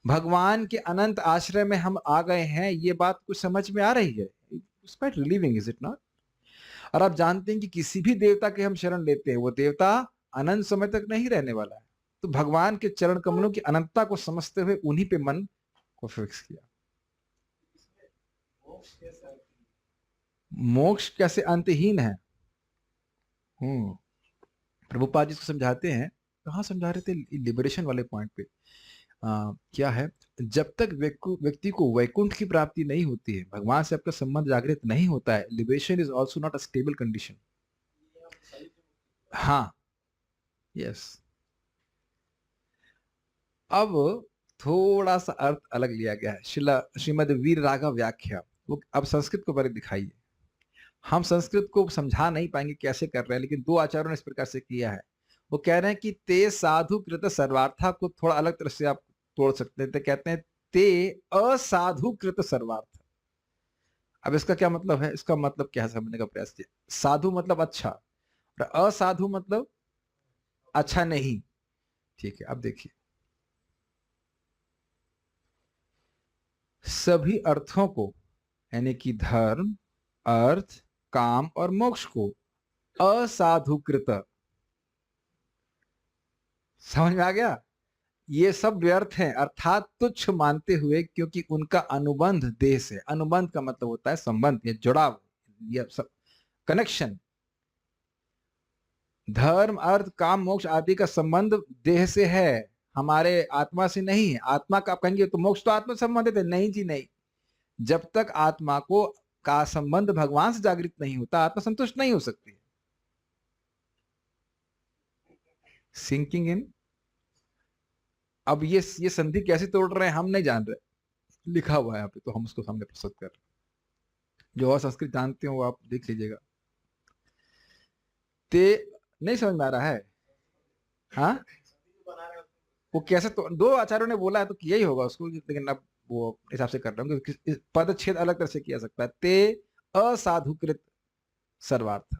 भगवान के अनंत आश्रय में हम आ गए हैं, ये बात कुछ समझ में आ रही है, it's quite relieving, is it not? और आप जानते हैं कि किसी भी देवता के हम शरण लेते हैं, वो देवता अनंत समय तक नहीं रहने वाला है। तो भगवान के चरण कमलों की अनंतता को समझते हुए उन्हीं पे मन को फिक्स किया। मोक्ष कैसे अंतहीन है? प्रभुपाद जी को समझाते हैं, कहाँ समझा रहे थे, लिबरेशन वाले पॉइंट पे। क्या है, जब तक व्यक्ति को वैकुंठ की प्राप्ति नहीं होती है, भगवान से आपका संबंध जागृत नहीं होता है, liberation is also not a stable condition. हाँ, यस। अब थोड़ा सा अर्थ अलग लिया गया है, श्रीमद वीर राघव व्याख्या, वो अब संस्कृत को बड़े दिखाइए। हम संस्कृत को समझा नहीं पाएंगे कैसे कर रहे हैं, लेकिन दो आचार्यों ने इस प्रकार से किया है। वो कह रहे हैं कि ते साधु कृत सर्वार्था को थोड़ा अलग तरह से आप तोड़ सकते हैं, तो कहते हैं ते असाधु कृत सर्वार्थ। अब इसका क्या मतलब है? इसका मतलब क्या समझने का प्रयास किया। साधु मतलब अच्छा, और असाधु मतलब अच्छा नहीं। ठीक है, अब देखिए, सभी अर्थों को, यानी कि धर्म, अर्थ, काम और मोक्ष को असाधुकृत, समझ में आ गया? ये सब व्यर्थ हैं, अर्थात तुच्छ मानते हुए, क्योंकि उनका अनुबंध देह से, अनुबंध का मतलब होता है संबंध या जुड़ाव, ये सब कनेक्शन। धर्म, अर्थ, काम, मोक्ष आदि का संबंध देह से है, हमारे आत्मा से नहीं है। आत्मा का आप कहेंगे तो मोक्ष तो आत्मा से संबंधित है, नहीं जी नहीं। जब तक आत्मा को का संबंध भगवान से जागृत नहीं होता, आत्मा संतुष्ट नहीं हो सकती। Sinking in. अब ये संधि कैसे तोड़ रहे हैं हम नहीं जान रहे, लिखा हुआ है यहाँ पे, तो हम उसको सामने प्रस्तुत कर रहे हैं। जो और संस्कृत जानते हो वो आप देख लीजिएगा। ते नहीं समझ में आ रहा है? हाँ, वो कैसे, तो दो आचार्यों ने बोला है तो किया ही होगा उसको, लेकिन अब वो हिसाब से कर रहा हूँ कि पद छेद अलग तरह से किया सकता है। ते असाधुकृत सर्वार्थ,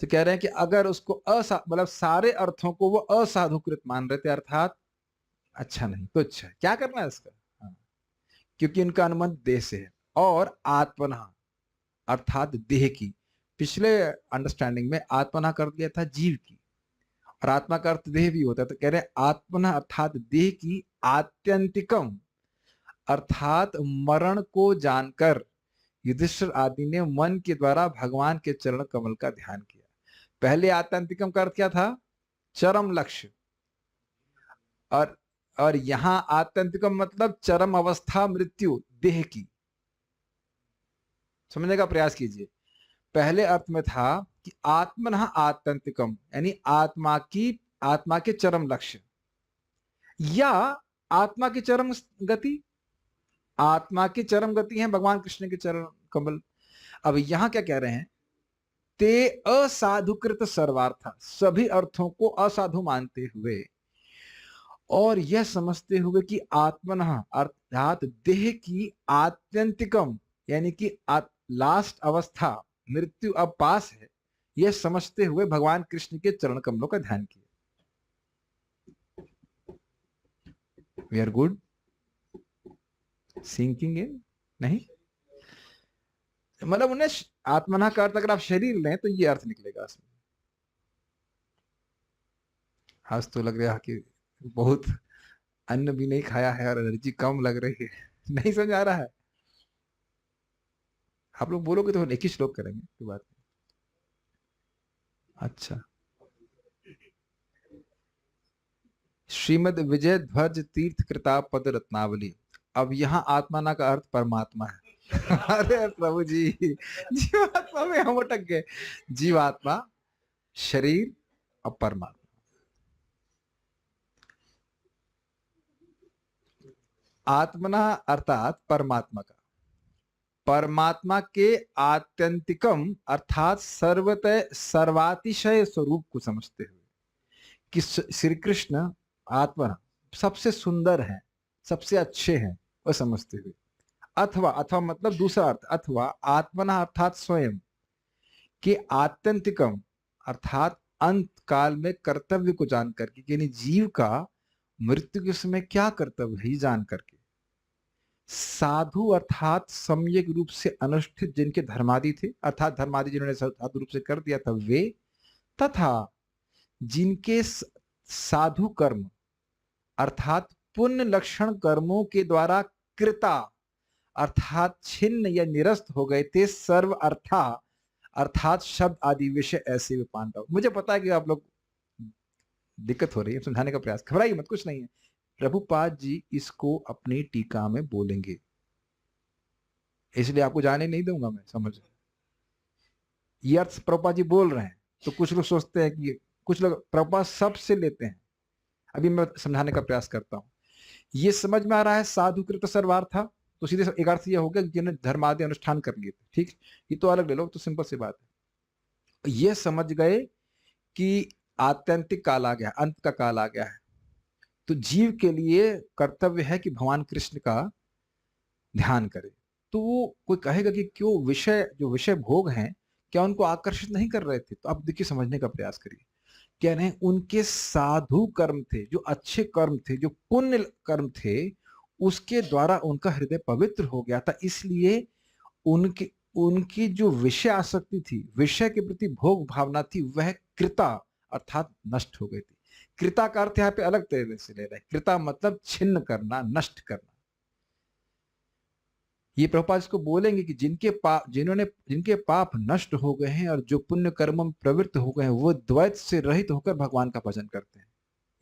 तो कह रहे हैं कि अगर उसको मतलब सारे अर्थों को वो असाधुकृत मान रहे थे, अर्थात अच्छा नहीं, तो अच्छा क्या करना है इसका? हाँ, क्योंकि इनका अनुबंध देह से है, और आत्मना अर्थात देह की, पिछले अंडरस्टैंडिंग में आत्मना कर दिया था जीव की, और आत्मा का अर्थ देह भी होता है। तो कह रहे हैं आत्मना अर्थात देह की, आत्यंतिकम अर्थात मरण को जानकर युधिष्ठिर आदि ने मन के द्वारा भगवान के चरण कमल का ध्यान किया। पहले आत्यंतिकम का अर्थ क्या था? चरम लक्ष्य। और यहां आत्यंतिकम मतलब चरम अवस्था, मृत्यु, देह की। समझने का प्रयास कीजिए। पहले अर्थ में था कि आत्मनः आत्यंतिकम, यानी आत्मा के चरम लक्ष्य, या आत्मा की चरम गति। आत्मा की चरम गति है भगवान कृष्ण के चरण कमल। अब यहां क्या कह रहे हैं? ते असाधुकृत सर्वार्थ, सभी अर्थों को असाधु मानते हुए, और यह समझते हुए कि आत्मनः अर्थात देह की, आत्यंतिकम यानी कि लास्ट अवस्था, मृत्यु अब पास है, यह समझते हुए भगवान कृष्ण के चरण कमलों का ध्यान किया। We are good sinking in? नहीं, मतलब उन्हें आत्मना का अर्थ अगर आप शरीर लें तो ये अर्थ निकलेगा इसमें। आज तो लग रहा है कि बहुत अन्न भी नहीं खाया है और एनर्जी कम लग रही है। नहीं समझ आ रहा है? आप लोग बोलोगे तो एक ही श्लोक करेंगे, कोई बात नहीं। अच्छा, श्रीमद विजय ध्वज तीर्थ कृता पद रत्नावली। अब यहाँ आत्माना का अर्थ परमात्मा है। अरे प्रभु जी, जीवात्मा में हम अटक गए। जीवात्मा, शरीर और परमात्मा। आत्मना अर्थात परमात्मा का, परमात्मा के आत्यंतिकम अर्थात सर्वतः सर्वातिशय स्वरूप को समझते हुए कि श्री कृष्ण आत्मा सबसे सुंदर है, सबसे अच्छे हैं, वह समझते हुए। अथवा, अथवा मतलब दूसरा अर्थ, अथवा आत्मना अर्थात स्वयं के आत्यंतिकम अर्थात अंत काल में कर्तव्य को जान करके, यानी जीव का मृत्यु के समय क्या कर्तव्य है जान करके, साधु अर्थात सम्यक रूप से अनुष्ठित जिनके धर्मादि थे, अर्थात धर्मादि जिन्होंने साधु रूप से कर दिया था वे, तथा जिनके साधु कर्म अर्थात पुण्य लक्षण कर्मों के द्वारा कृता अर्थात छिन्न या निरस्त हो गए थे सर्व अर्था अर्थात शब्द आदि विषय ऐसे भी पांडव। मुझे पता है कि आप लोग दिक्कत हो रही है, समझाने का प्रयास, घबराइए मत, कुछ नहीं है। प्रभुपाद जी इसको अपनी टीका में बोलेंगे, इसलिए आपको जाने नहीं दूंगा मैं, समझ। ये अर्थ प्रभुपाद जी बोल रहे हैं तो कुछ लोग सोचते हैं कि, कुछ लोग प्रभुपाद सब से लेते हैं। अभी मैं समझाने का प्रयास करता हूं। ये समझ में आ रहा है साधु कृत सर्वार्था, तो सीधे एक अर्थ ये हो गया जिन्हें धर्मादि अनुष्ठान कर लिए थे, ठीक। ये तो अलग ले लो, तो सिंपल सी बात है। ये समझ गए कि आत्यंतिक काल आ गया, अंत का काल आ गया है, तो जीव के लिए कर्तव्य है कि भगवान कृष्ण का ध्यान करे। तो वो कोई कहेगा कि क्यों विषय, जो विषय भोग हैं, क्या उनको आकर्षित नहीं कर रहे थे? तो आप देखिए, समझने का प्रयास करिए। कह रहे हैं उनके साधु कर्म थे, जो अच्छे कर्म थे, जो पुण्य कर्म थे, उसके द्वारा उनका हृदय पवित्र हो गया था, इसलिए उनकी उनकी जो विषय आसक्ति थी, विषय के प्रति भोग भावना थी, वह कृता अर्थात नष्ट हो गई थी। कृता का अर्थ यहाँ पे अलग तरीके से ले रहे हैं। कृता मतलब छिन्न करना, नष्ट करना। ये प्रभुपाद इसको बोलेंगे कि जिनके पाप नष्ट हो गए हैं और जो पुण्य कर्म में प्रवृत्त हो गए हैं, वो द्वैत से रहित होकर भगवान का भजन करते हैं।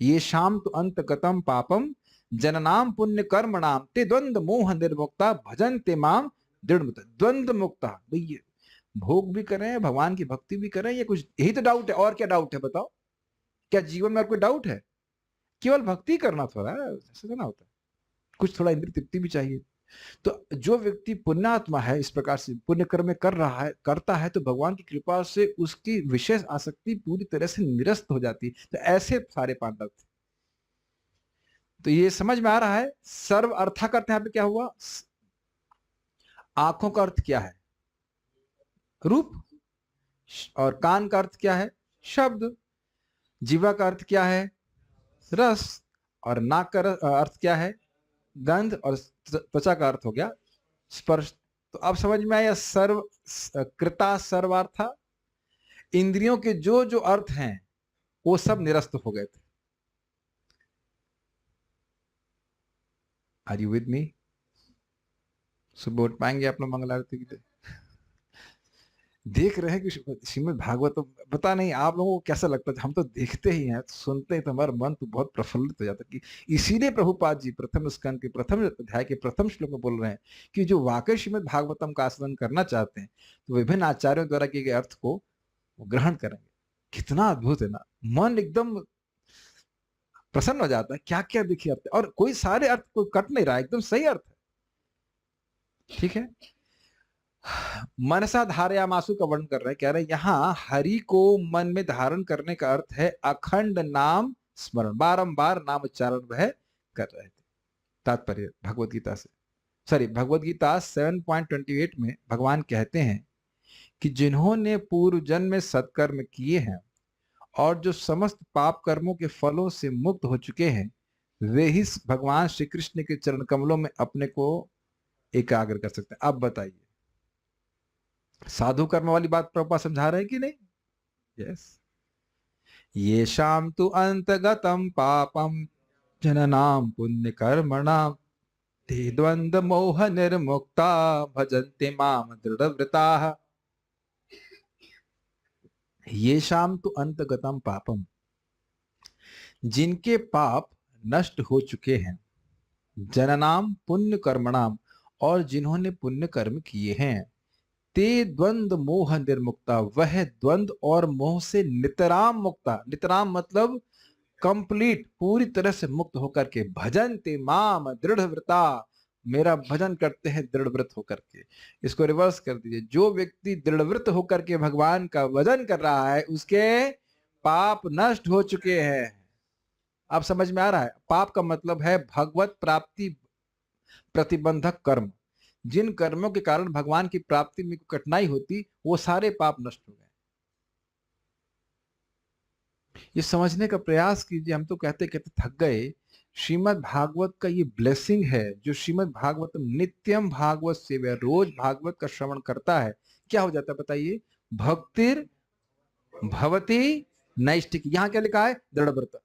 ये शाम तो अंत गतम पापम जननाम पुण्य कर्म नाम ते द्वंद मोह निर्मुक्ता भजन ते माम दृढ़। द्वंद मुक्ता, भैया भोग भी करें, भगवान की भक्ति भी करें, ये कुछ यही तो डाउट है। और क्या डाउट है बताओ? क्या जीवन में और कोई डाउट है? केवल भक्ति करना थोड़ा ऐसा ना होता है, कुछ थोड़ा इंद्रिय तृप्ति भी चाहिए। तो जो व्यक्ति पुण्यात्मा है, इस प्रकार से पुण्य कर्म कर रहा है, करता है, तो भगवान की कृपा से उसकी विशेष आसक्ति पूरी तरह से निरस्त हो जाती है। तो ऐसे सारे पांडव थे। तो ये समझ में आ रहा है। सर्व अर्था का अर्थ यहां पे क्या हुआ? आंखों का अर्थ क्या है? रूप। और कान का अर्थ क्या है? शब्द। जीवा का अर्थ क्या है? रस। और नाक का अर्थ क्या है? गंध। और त्वचा का अर्थ हो गया स्पर्श। तो अब समझ में आया, सर्व कृता सर्वार्था। इंद्रियों के जो जो अर्थ हैं वो सब निरस्त हो गए थे। Are you with me? सुबह उठ पाएंगे आप लोग मंगल आरती की? देख रहे हैं कि श्रीमद् भागवत, पता नहीं आप लोगों को कैसा लगता है। हम तो देखते ही हैं, सुनते हैं तो हमारा मन तो बहुत प्रफुल्लित हो जाता है कि इसीलिए प्रभुपाद जी प्रथम स्कंद के प्रथम अध्याय के प्रथम श्लोक में बोल रहे हैं कि जो वाकई श्रीमद् भागवतम का आस्वादन करना चाहते हैं, तो विभिन्न आचार्यों द्वारा किए गए अर्थ को ग्रहण करेंगे। कितना अद्भुत है ना, मन एकदम प्रसन्न हो जाता है। क्या क्या देखिए अर्थ, और कोई सारे अर्थ को कट नहीं रहा, एकदम सही अर्थ है। ठीक है। मनसा धारयामासु का वर्णन कर रहे हैं, कह रहे हैं यहां हरि को मन में धारण करने का अर्थ है अखंड नाम स्मरण, बारंबार नाम उच्चारण वह कर रहे थे। तात्पर्य भगवत गीता से, भगवत गीता 7.28 में भगवान कहते हैं कि जिन्होंने पूर्व जन्म में सत्कर्म किए हैं और जो समस्त पाप कर्मों के फलों से मुक्त हो चुके हैं, वे ही भगवान श्री कृष्ण के चरण कमलों में अपने को एकाग्र कर सकते हैं। अब बताइए, साधु कर्म वाली बात प्रभुपाद समझा रहे हैं कि नहीं? यस। येषां तु अंतगतं पापम जननां पुण्य कर्मणां ते द्वंद्व मोह निर्मुक्ता भजन्ते माम दृढ़व्रताः। येषां तु अंतगतं पापम, जिनके पाप नष्ट हो चुके हैं, जननाम पुण्य कर्मणाम, और जिन्होंने पुण्य कर्म किए हैं, ते द्वंद्व मोह निर्मुक्ता, वह द्वंद्व और मोह से नितराम मुक्ता, नितराम मतलब कंप्लीट, पूरी तरह से मुक्त होकर के, भजन ते माम दृढ़ व्रता, मेरा भजन करते हैं दृढ़ व्रत होकर के। इसको रिवर्स कर दीजिए, जो व्यक्ति दृढ़ व्रत होकर के भगवान का भजन कर रहा है उसके पाप नष्ट हो चुके हैं। आप समझ में आ रहा है? पाप का मतलब है भगवत प्राप्ति प्रतिबंधक कर्म। जिन कर्मों के कारण भगवान की प्राप्ति में कठिनाई होती, वो सारे पाप नष्ट हो गए। ये समझने का प्रयास कीजिए। हम तो कहते कहते थक गए। श्रीमद् भागवत का ये ब्लेसिंग है, जो श्रीमद् भागवतम नित्यम भागवत सेव्य, रोज भागवत का श्रवण करता है, क्या हो जाता है बताइए? भक्तिर भवती नैष्ठिक। यहां क्या लिखा है? दृढ़ व्रत।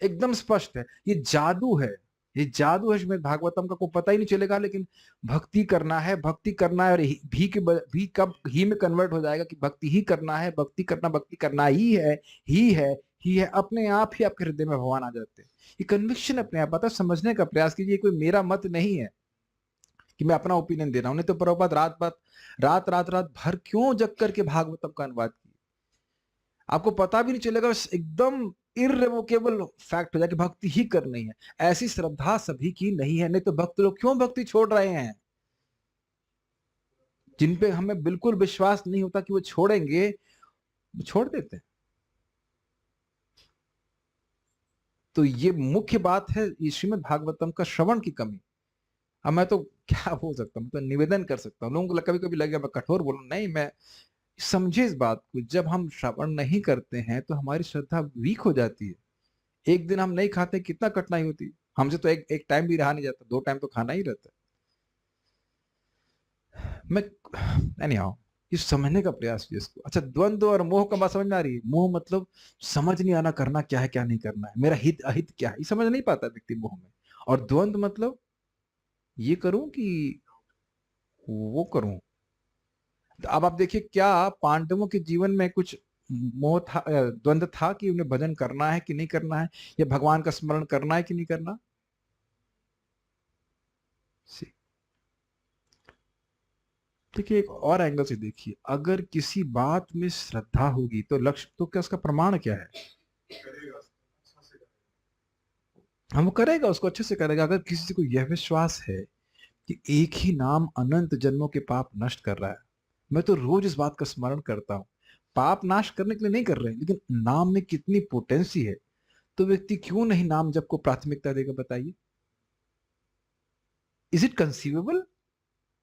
एकदम स्पष्ट है। ये जादू है, ये जादू है श्रीमद् भागवतम का। को पता ही नहीं चलेगा, लेकिन भक्ति करना है, भक्ति करना है, और भी कब ही में कन्वर्ट हो जाएगा कि भक्ति ही करना है, भक्ति करना ही है, ही है। अपने आप ही आपके हृदय में भगवान आ जाते हैं। ये कन्विक्शन अपने आप आता है। समझने का प्रयास कीजिए, कोई मेरा मत नहीं है कि मैं अपना ओपिनियन दे रहा हूं। नहीं तो प्रभुपाद रात भर क्यों जग करके भागवतम का अनुवाद किया, आपको पता भी नहीं चलेगा। एकदम इररिवोकेबल फैक्ट हो जाए कि भक्ति ही करनी है। ऐसी श्रद्धा सभी की नहीं है, नहीं तो भक्त लोग क्यों भक्ति छोड़ रहे हैं? जिन पे हमें बिल्कुल विश्वास नहीं होता कि वो छोड़ेंगे, वो छोड़ देते हैं। तो ये मुख्य बात है, ये श्रीमद् भागवतम का श्रवण की कमी। अब मैं तो क्या बोल सकता हूँ, तो निवेदन कर सकता हूँ। लोगों को कभी कभी लगेगा मैं कठोर बोलूं, नहीं, मैं समझे इस बात को। जब हम श्रवण नहीं करते हैं तो हमारी श्रद्धा वीक हो जाती है। एक दिन हम नहीं खाते, कितना कठिनाई होती है। हमसे तो एक टाइम भी रहा नहीं जाता, 2 टाइम तो खाना ही रहता है। मैं नहीं आओ, ये समझने का प्रयास कीजिए इसको। अच्छा, द्वंद्व और मोह का बात समझ में आ रही है? मोह मतलब समझ नहीं आना, करना क्या है क्या नहीं करना है, मेरा हित अहित क्या है, ये समझ नहीं पाता व्यक्ति मोह में। और द्वंद्व मतलब ये करूं कि वो करूं। तो अब आप देखिए, क्या पांडवों के जीवन में कुछ मोह था, द्वंद्व था कि उन्हें भजन करना है कि नहीं करना है, या भगवान का स्मरण करना है कि नहीं करना? देखिए, एक और एंगल से देखिए, अगर किसी बात में श्रद्धा होगी तो लक्ष्य तो क्या, उसका प्रमाण क्या है? हम वो करेगा, उसको अच्छे से करेगा। अगर किसी को यह विश्वास है कि एक ही नाम अनंत जन्मों के पाप नष्ट कर रहा है, मैं तो रोज इस बात का स्मरण करता हूं। पाप नाश करने के लिए नहीं कर रहे हैं, लेकिन नाम में कितनी पोटेंसी है, तो व्यक्ति क्यों नहीं नाम जप को प्राथमिकता देगा? बताइए, इज इट कंसीवेबल?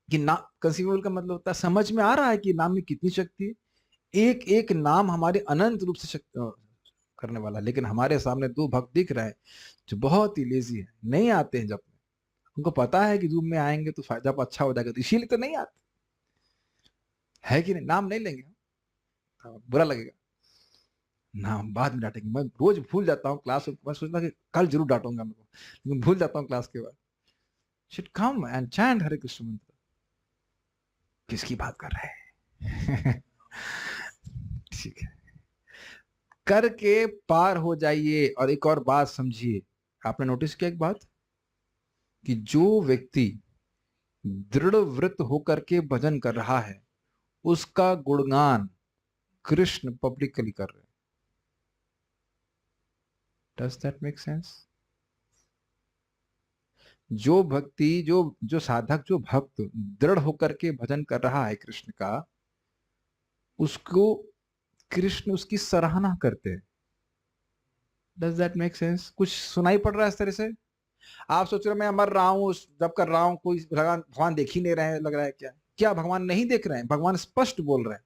कि ना, कंसीवेबल का मतलब होता है समझ में आ रहा है कि नाम में कितनी शक्ति है। एक एक नाम हमारे अनंत रूप से करने वाला। लेकिन हमारे सामने 2 भक्त दिख रहे हैं जो बहुत ही लेजी है, नहीं आते हैं जब में। उनको पता है कि रूम में आएंगे तो फायदा अच्छा हो जाएगा, तो इसीलिए तो नहीं आते, है कि नहीं? नाम नहीं लेंगे, बुरा लगेगा, नाम बाद में डांटेंगे। मैं रोज भूल जाता हूँ क्लास में, मैं सोचता कि कल जरूर डांटूंगा मेरे को, लेकिन भूल जाता हूँ क्लास के बाद। शुड कम एंड चैंट हरे कृष्ण मंत्र। किसकी बात कर रहे हैं? ठीक है, करके पार हो जाइए। और एक और बात समझिए, आपने नोटिस किया एक बात, कि जो व्यक्ति दृढ़ व्रत होकर के भजन कर रहा है, उसका गुणगान कृष्ण पब्लिकली कर रहे हैं। Does that make sense? जो भक्ति, जो साधक, जो भक्त दृढ़ होकर के भजन कर रहा है कृष्ण का, उसको कृष्ण उसकी सराहना करते हैं। Does that make sense? कुछ सुनाई पड़ रहा है इस तरह से? आप सोच रहे हो मैं मर रहा हूं, जब कर रहा हूं, कोई भगवान देख ही नहीं रहे हैं, लग रहा है क्या? क्या भगवान नहीं देख रहे हैं? भगवान स्पष्ट बोल रहे हैं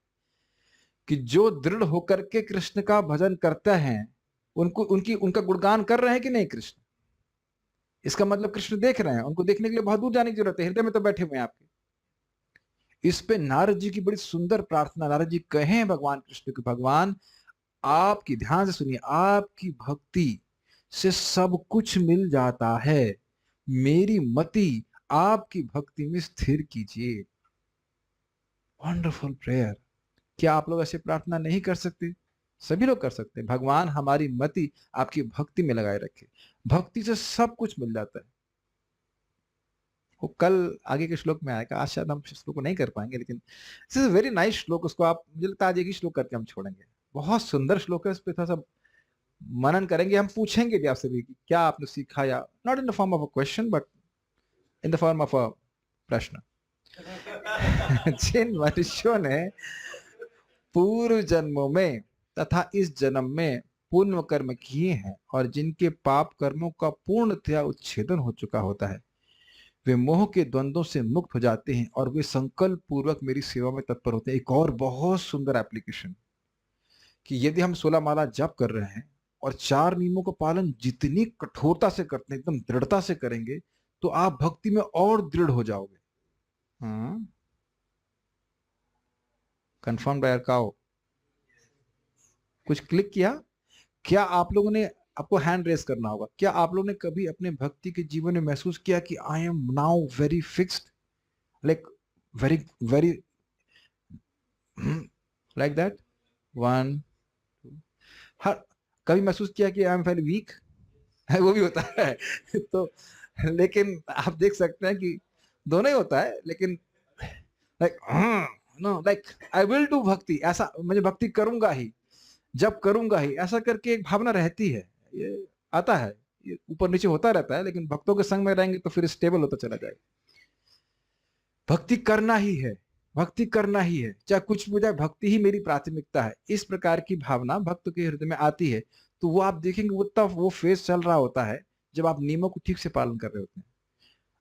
कि जो दृढ़ होकर के कृष्ण का भजन करते हैं, उनका गुणगान कर रहे हैं कि नहीं कृष्ण? इसका मतलब कृष्ण देख रहे हैं। उनको देखने के लिए बहुत दूर जाने की जरूरत है, हृदय में तो बैठे हुए हैं आपके। इस पे नारद जी की बड़ी सुंदर प्रार्थना। नारद जी कहे भगवान कृष्ण के, भगवान आपकी, ध्यान से सुनिए, आपकी भक्ति से सब कुछ मिल जाता है। मेरी मति आपकी भक्ति में स्थिर कीजिए। Wonderful prayer. क्या आप लोग ऐसे प्रार्थना नहीं कर सकते? सभी लोग कर सकते हैं। भगवान हमारी मति आपकी भक्ति में लगाए रखे। भक्ति से सब कुछ मिल जाता है। वो कल आगे के श्लोक में आएगा। आज शायद हम श्लोक को नहीं कर पाएंगे, लेकिन दिस इज वेरी नाइस श्लोक। उसको आप, मुझे लगता है आज एक ही श्लोक करके हम छोड़ेंगे। बहुत सुंदर श्लोक है, उस पर थोड़ा सा मनन करेंगे। हम पूछेंगे भी आपसे भी कि क्या आपने सीखा, या not in the form of a question but in the form of a प्रश्न। जिन मनुष्यों ने पूर्व जन्मों में तथा इस जन्म में पुण्य कर्म किए हैं और जिनके पाप कर्मों का पूर्णतया उच्छेदन हो चुका होता है, वे मोह के द्वंद्वों से मुक्त हो जाते हैं और वे संकल्प पूर्वक मेरी सेवा में तत्पर होते हैं। एक और बहुत सुंदर एप्लीकेशन कि यदि हम 16 माला जप कर रहे हैं और 4 नियमों का पालन जितनी कठोरता से करते हैं, एकदम दृढ़ता से करेंगे, तो आप भक्ति में और दृढ़ हो जाओगे। कंफर्म बाय काओ। कुछ क्लिक किया? क्या आप लोगों ने, आपको हैंड रेस करना होगा, क्या आप लोगों ने कभी अपने भक्ति के जीवन में महसूस किया कि I am now very fixed, like very very like that? 1 2। हर कभी महसूस किया कि आई एम वेरी वीक? वो भी होता है। तो लेकिन आप देख सकते हैं कि दोनों ही होता है, लेकिन like no, like I will do bhakti, ऐसा मुझे भक्ति करूंगा ही, जब करूंगा ही, ऐसा करके एक भावना रहती है। ये आता है, ये ऊपर नीचे होता रहता है, लेकिन भक्तों के संग में रहेंगे तो फिर स्टेबल होता चला जाएगा। भक्ति करना ही है, भक्ति करना ही है, चाहे कुछ भी हो जाए, भक्ति ही मेरी प्राथमिकता है। इस प्रकार की भावना भक्त के हृदय में आती है, तो वो आप देखेंगे वो तब वो फेज चल रहा होता है जब आप नियमों को ठीक से पालन कर रहे होते हैं।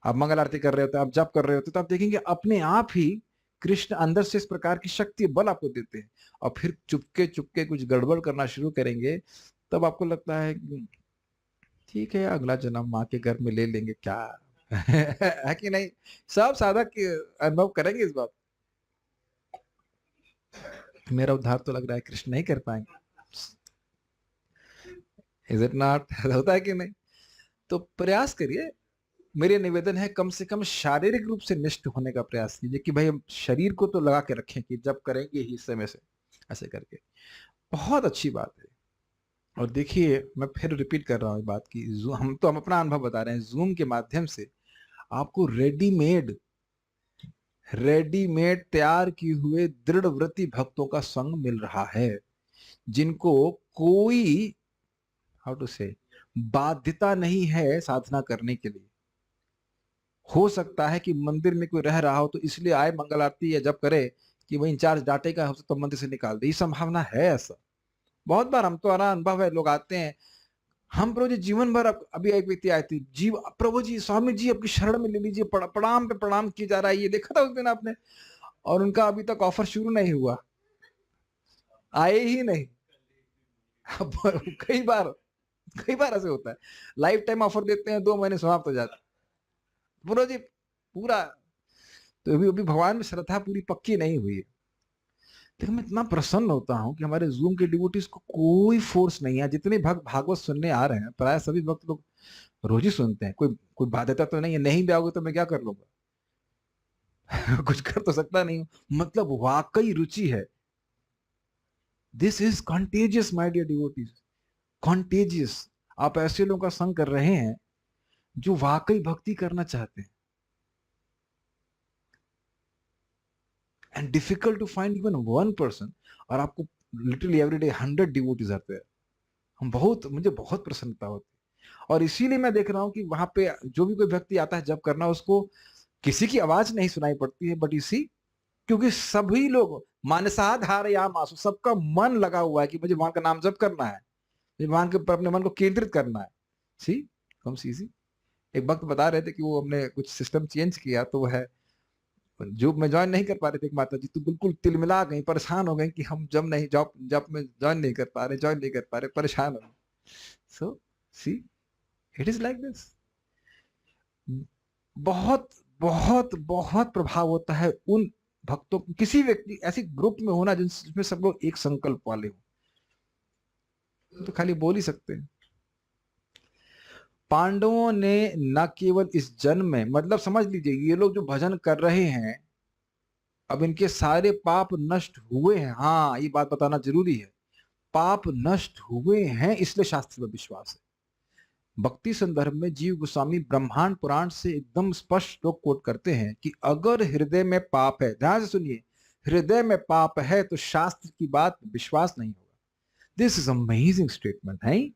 आप मंगल आरती कर रहे होते हैं, आप जप कर रहे होते हैं, तो आप देखेंगे अपने आप ही कृष्ण अंदर से इस प्रकार की शक्ति बल आपको देते हैं। और फिर चुपके चुपके कुछ गड़बड़ करना शुरू करेंगे, तब आपको लगता है ठीक है, अगला जन्म माँ के घर में ले लेंगे, क्या है कि नहीं? सब साधक अनुभव करेंगे इस बात। मेरा उद्धार तो लग रहा है कृष्ण नहीं कर पाएंगे। Is it not? होता है कि नहीं? तो प्रयास करिए। मेरे निवेदन है, कम से कम शारीरिक रूप से निष्ठ होने का प्रयास कीजिए कि भाई हम शरीर को तो लगा के रखें कि जब करेंगे ही समय से, ऐसे करके। बहुत अच्छी बात है। और देखिए, मैं फिर रिपीट कर रहा हूँ बात की, हम अपना अनुभव बता रहे हैं। जूम के माध्यम से आपको रेडीमेड तैयार किए हुए दृढ़ व्रती भक्तों का संग मिल रहा है, जिनको कोई हाउ टू से बाध्यता नहीं है साधना करने के लिए। हो सकता है कि मंदिर में कोई रह रहा हो तो इसलिए आए मंगल आरती या जब करे कि वही इंचार्ज डांटेगा तो मंदिर से निकाल दे, ये संभावना है। ऐसा बहुत बार हम तो हमारा अनुभव है, लोग आते हैं, हम प्रभु जी जीवन भर, अभी एक व्यक्ति आए थे, जीव प्रभु जी स्वामी जी आपकी शरण में ले लीजिए, प्रणाम पे प्रणाम किया जा रहा है, ये देखा था उस दिन आपने, और उनका अभी तक ऑफर शुरू नहीं हुआ, आए ही नहीं। कई बार ऐसे होता है, लाइफ टाइम ऑफर देते हैं, 2 महीने समाप्त हो जाता है। बोलो जी पूरा, तो अभी भगवान में श्रद्धा पूरी पक्की नहीं हुई है। लेकिन मैं इतना प्रसन्न होता हूँ कि हमारे जूम के डिवोटीज को कोई फोर्स नहीं है। जितने भक्त भागवत सुनने आ रहे हैं, प्राय सभी भक्त लोग रोज ही सुनते हैं, कोई बाध्यता तो नहीं है। नहीं भी आओगे तो मैं क्या कर लूंगा? कुछ कर तो सकता नहीं हूं, मतलब वाकई रुचि है। This is contagious my dear devotees, contagious. आप ऐसे लोगों का संग कर रहे हैं जो वाकई भक्ति करना चाहते हैं। And difficult to find even 1 person, और आपको लिटरली एवरीडे 100 डिवोटीज आते हैं। मुझे बहुत प्रसन्नता होती है। और इसीलिए मैं देख रहा हूं कि वहां पे जो भी कोई व्यक्ति आता है जब करना, उसको किसी की आवाज नहीं सुनाई पड़ती है, बट क्योंकि सभी लोग मानसाधार या मासु, सबका मन लगा हुआ है कि मुझे भगवान का नाम जप करना है, मुझे भगवान के पर अपने मन को केंद्रित करना है। सी एक वक्त बता रहे थे कि वो हमने कुछ सिस्टम चेंज किया, तो वो है जॉब में ज्वाइन नहीं कर पा रहे थे। एक माता जी तो बिल्कुल तिलमिला गई, परेशान हो गई कि हम जब में ज्वाइन नहीं कर पा रहे, परेशान हो गए। So see it is like this. बहुत बहुत बहुत प्रभाव होता है उन भक्तों, किसी व्यक्ति ऐसी ग्रुप में होना जिसमें सब लोग एक संकल्प वाले हो। तो खाली बोल ही सकते हैं। पांडवों ने न केवल इस जन्म में, मतलब समझ लीजिए ये लोग जो भजन कर रहे हैं, अब इनके सारे पाप नष्ट हुए हैं। हाँ, ये बात बताना जरूरी है, पाप नष्ट हुए हैं, इसलिए शास्त्र में विश्वास है। भक्ति संदर्भ में जीव गोस्वामी ब्रह्मांड पुराण से एकदम स्पष्ट लोग कोट करते हैं कि अगर हृदय में पाप है, ध्यान से सुनिए, हृदय में पाप है तो शास्त्र की बात विश्वास नहीं होगा। दिस इज अमेजिंग स्टेटमेंट है।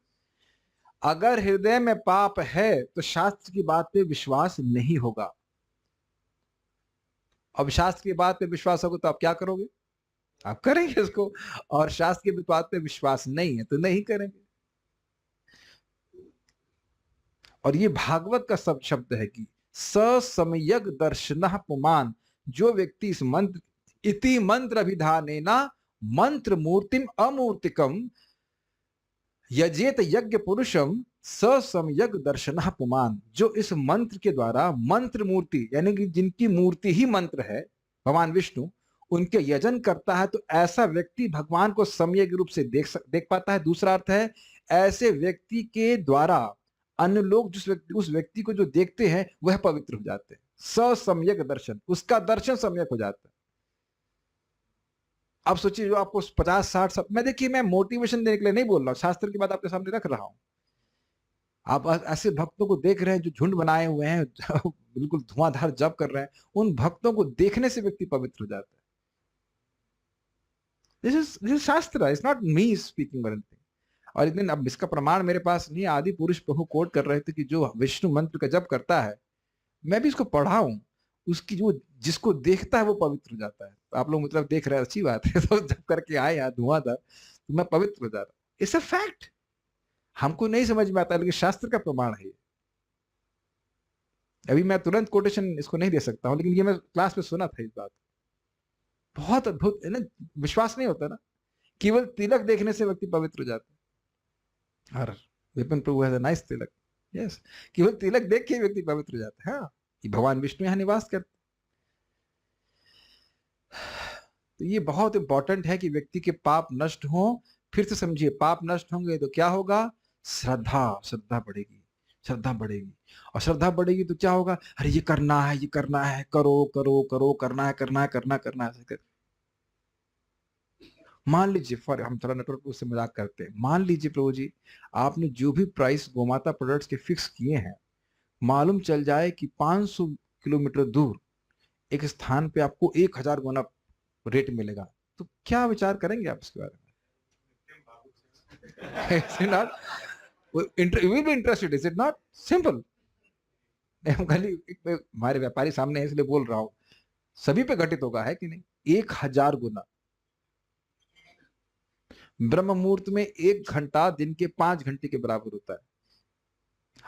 अगर हृदय में पाप है तो शास्त्र की बात पे विश्वास नहीं होगा। अब शास्त्र की बात पे विश्वास होगा तो आप क्या करोगे? आप करेंगे उसको। और शास्त्र की बात पे विश्वास नहीं है तो नहीं करेंगे। और ये भागवत का सब शब्द है कि ससमयग दर्शनः पुमान, जो व्यक्ति इस मंत्र इति मंत्र अभिधानेना मंत्र मूर्तिम अमूर्तिकम यजेत यज्ञ पुरुषम ससमयग दर्शनः पुमान, जो इस मंत्र के द्वारा मंत्र मूर्ति यानी कि जिनकी मूर्ति ही मंत्र है भगवान विष्णु, उनके यजन करता है, तो ऐसा व्यक्ति भगवान को सम्यक रूप से देख पाता है। दूसरा अर्थ है, ऐसे व्यक्ति के द्वारा अन्य लोग उस व्यक्ति को जो देखते हैं वह पवित्र हो जाते हैं। ससम्यक दर्शन, उसका दर्शन सम्यक हो जाता है। अब सोचिए, जो आपको 50-60 सब, मैं देखिए मैं मोटिवेशन देने के लिए नहीं बोल रहा हूं, शास्त्र की बात आपके सामने रख रहा हूं। आप ऐसे भक्तों को देख रहे हैं जो झुंड बनाए हुए हैं, बिल्कुल धुआंधार जप कर रहे हैं, उन भक्तों को देखने से व्यक्ति पवित्र हो जाता है। दिस इज शास्त्र, it's not me speaking anything. और एक दिन, अब इसका प्रमाण मेरे पास नहीं, आदि पुरुष प्रभु कोट कर रहे थे कि जो विष्णु मंत्र का जप करता है, मैं भी इसको पढ़ा हूं, उसकी जो जिसको देखता है वो पवित्र हो जाता है। तो आप लोग मतलब देख रहे हैं, अच्छी बात है। तो जब करके आए यहाँ धुआंधार, तो मैं पवित्र हो जा रहा हूं। It's a fact. हमको नहीं समझ में आता, लेकिन शास्त्र का प्रमाण है। अभी मैं तुरंत कोटेशन इसको नहीं दे सकता हूं, लेकिन ये मैं क्लास में सुना था इस बात। बहुत अद्भुत है ना, विश्वास नहीं होता ना। केवल तिलक देखने से व्यक्ति पवित्र हो जाता है। और Vipin Prabhu has a nice tilak. Yes, केवल तिलक देख के व्यक्ति पवित्र हो जाता है। हाँ, कि भगवान विष्णु यहाँ निवास करते। तो ये बहुत इंपॉर्टेंट है कि व्यक्ति के पाप नष्ट हो। फिर से समझिए, पाप नष्ट होंगे तो क्या होगा? श्रद्धा बढ़ेगी, श्रद्धा बढ़ेगी। और श्रद्धा बढ़ेगी तो क्या होगा? अरे ये करना है, ये करना है, करो करो करो, करना है करना है करना करना है। मान लीजिए, फॉर हम थोड़ा नेटवर्क उससे मजाक करते हैं, मान लीजिए प्रभु जी, आपने जो भी प्राइस गोमाता प्रोडक्ट्स के फिक्स किए हैं, मालूम चल जाए कि 500 किलोमीटर दूर एक स्थान पे आपको 1000 गुना रेट मिलेगा, तो क्या विचार करेंगे आप इसके बारे में? Not you will be interested, is it not simple? खाली हमारे व्यापारी सामने है इसलिए बोल रहा हूं, सभी पे घटित होगा, है कि नहीं? 1000 गुना। ब्रह्म मुहूर्त में 1 घंटा दिन के 5 घंटे के बराबर होता है।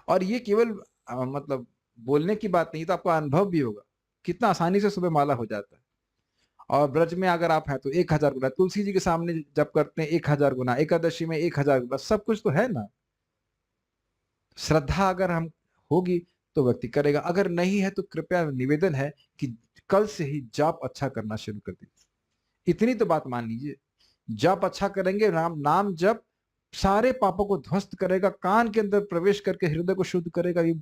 और ये केवल मतलब बोलने की बात नहीं, तो आपका अनुभव भी होगा कितना आसानी से सुबह माला हो जाता है। और ब्रज में अगर आप हैं तो 1000 गुना, तुलसी जी के सामने जब करते हैं 1000 गुना, एकादशी में 1000 गुना, सब कुछ तो है ना। श्रद्धा अगर हम होगी तो व्यक्ति करेगा, अगर नहीं है तो कृपया निवेदन है कि कल से ही जाप अच्छा करना शुरू कर दीजिए। इतनी तो बात मान लीजिए, जप अच्छा करेंगे, नाम जप सारे पापों को ध्वस्त करेगा, कान के अंदर प्रवेश करके हृदय को शुद्ध करेगा, ये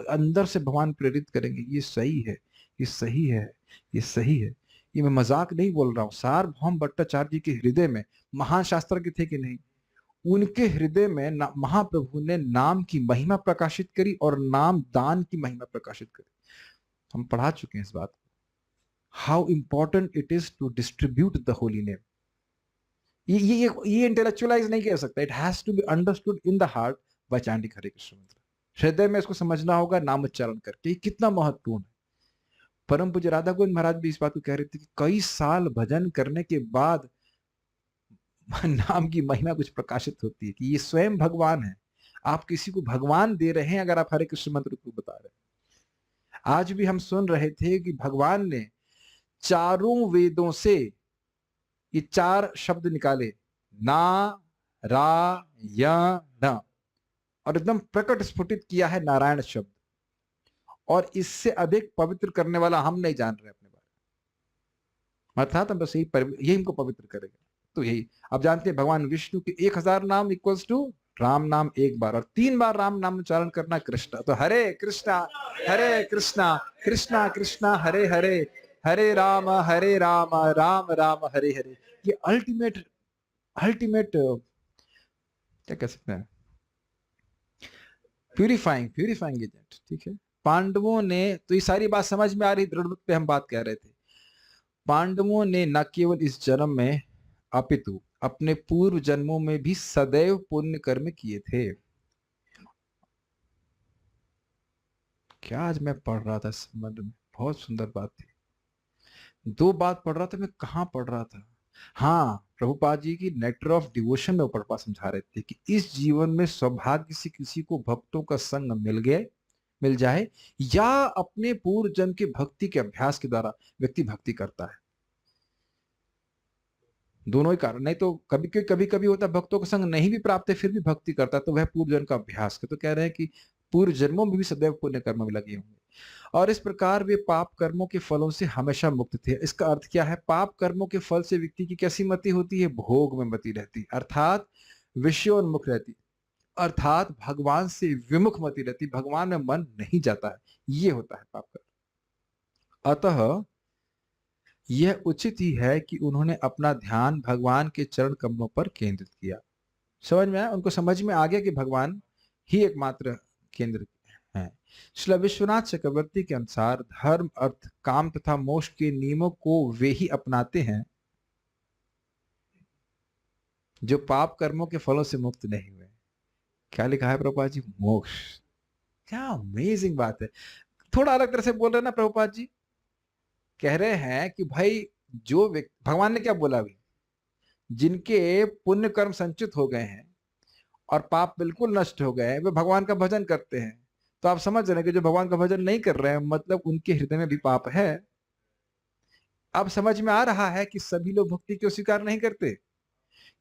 अंदर से भगवान प्रेरित करेंगे। ये सही है, ये सही है, ये सही है। ये मैं मजाक नहीं बोल रहा हूँ। सार्वभौम भट्टाचार्य जी के हृदय में महान शास्त्र के थे कि नहीं? उनके हृदय में महाप्रभु ने नाम की महिमा प्रकाशित करी और नाम दान की महिमा प्रकाशित करी। हम पढ़ा चुके हैं इस बात को, how important it is to distribute the holy name. ये इंटेलेक्चुअलाइज नहीं किया सकता, it has to be understood in the heart by chanting Hare Krishna mantra. हृदय में इसको समझना होगा नाम उच्चारण करके, ये कितना महत्वपूर्ण है। परम पूज्य राधा गोविंद महाराज भी इस बात को कह रहे थे कि कई साल भजन करने के बाद नाम की महिमा कुछ प्रकाशित होती है कि ये स्वयं भगवान है। आप किसी को भगवान दे रहे हैं अगर आप हरे कृष्ण मंत्र को बता रहे हैं। आज भी हम सुन रहे थे कि भगवान ने चारों वेदों से ये 4 शब्द निकाले, ना रा या न, और एकदम प्रकट स्फुटित किया है नारायण शब्द। और इससे अधिक पवित्र करने वाला हम नहीं जान रहे अपने बारे में। अर्थात हम बस यही हमको पवित्र करेगा। तो यही आप जानते हैं भगवान विष्णु के 1000 नाम इक्वल्स टू राम नाम एक बार, और 3 बार राम नाम उच्चारण करना कृष्ण। तो हरे कृष्णा कृष्णा कृष्णा हरे हरे, हरे राम राम राम हरे हरे। ये अल्टीमेट अल्टीमेट क्या कह सकते हैं, प्यूरिफाइंग एजेंट। ठीक है, पांडवों ने, तो ये सारी बात समझ में आ रही, दृढ़ पे हम बात कर रहे थे। पांडवों ने न केवल इस जन्म में अपितु अपने पूर्व जन्मों में भी सदैव पुण्य कर्म किए थे। क्या आज मैं पढ़ रहा था इस संबंध में, बहुत सुंदर बात थी। 2 बात पढ़ रहा था, मैं कहाँ पढ़ रहा था, हाँ, प्रभुपाद जी की नेक्टर ऑफ डिवोशन में प्रभुपाद समझा रहे थे कि इस जीवन में सौभाग्य से किसी को भक्तों का संग मिल जाए, या अपने पूर्व जन्म के भक्ति के अभ्यास के द्वारा व्यक्ति भक्ति करता है। दोनों ही कारण, नहीं तो कभी कभी होता भक्तों का संग नहीं भी प्राप्त है फिर भी भक्ति करता है, तो वह पूर्व जन्म का अभ्यास कर। तो कह रहे हैं कि पूर्व जन्मों में भी सदैव पुण्य कर्म में लगे होंगे, और इस प्रकार वे पाप कर्मों के फलों से हमेशा मुक्त थे। इसका अर्थ क्या है, पाप कर्मों के फल से व्यक्ति की कैसी मति होती है, भोग में मति रहती, अर्थात विषयोन्मुख रहती, अर्थात भगवान से विमुख मति रहती, भगवान में मन नहीं जाता है, ये होता है पाप कर्म। अतः यह उचित ही है कि उन्होंने अपना ध्यान भगवान के चरण कमलों पर केंद्रित किया। समझ में आया, उनको समझ में आ गया कि भगवान ही एकमात्र केंद्र है। श्री विश्वनाथ चक्रवर्ती के अनुसार धर्म अर्थ काम तथा मोक्ष के नियमों को वे ही अपनाते हैं जो पाप कर्मों के फलों से मुक्त नहीं हुए। क्या लिखा है प्रभुपाद जी, मोक्ष। क्या अमेजिंग बात है। थोड़ा अलग तरह से बोल रहे हैं ना प्रभुपाद जी, कह रहे हैं कि भाई जो व्यक्ति, भगवान ने क्या बोला अभी, जिनके पुण्य कर्म संचित हो गए हैं और पाप बिल्कुल नष्ट हो गए हैं, वे भगवान का भजन करते हैं। तो आप समझ रहे हैं कि जो भगवान का भजन नहीं कर रहे हैं, मतलब उनके हृदय में भी पाप है। अब समझ में आ रहा है कि सभी लोग भक्ति क्यों स्वीकार नहीं करते,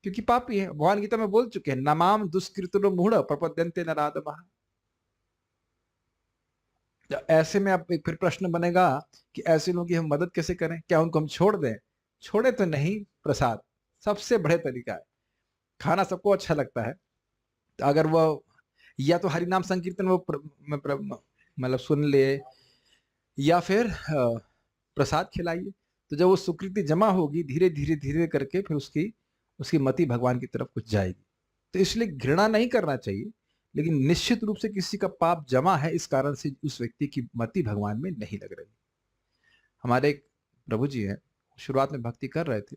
क्योंकि पापी है। भगवान गीता में बोल चुके हैं, नमाम दुष्कृतो मूढ़ प्रपद्यन्ते नराधमः। ऐसे में अब एक फिर प्रश्न बनेगा कि ऐसे लोगों की हम मदद कैसे करें, क्या उनको हम छोड़ दें? छोड़े तो नहीं, प्रसाद सबसे बड़े तरीका है। खाना सबको अच्छा लगता है, तो अगर वो या तो हरि नाम संकीर्तन वो मतलब सुन ले, या फिर प्रसाद खिलाइए। तो जब वो सुकृति जमा होगी, धीरे धीरे करके फिर उसकी मति भगवान की तरफ कुछ जाएगी। तो इसलिए घृणा नहीं करना चाहिए, लेकिन निश्चित रूप से किसी का पाप जमा है, इस कारण से उस व्यक्ति की मति भगवान में नहीं लग रही। हमारे एक प्रभु जी हैं, शुरुआत में भक्ति कर रहे थे,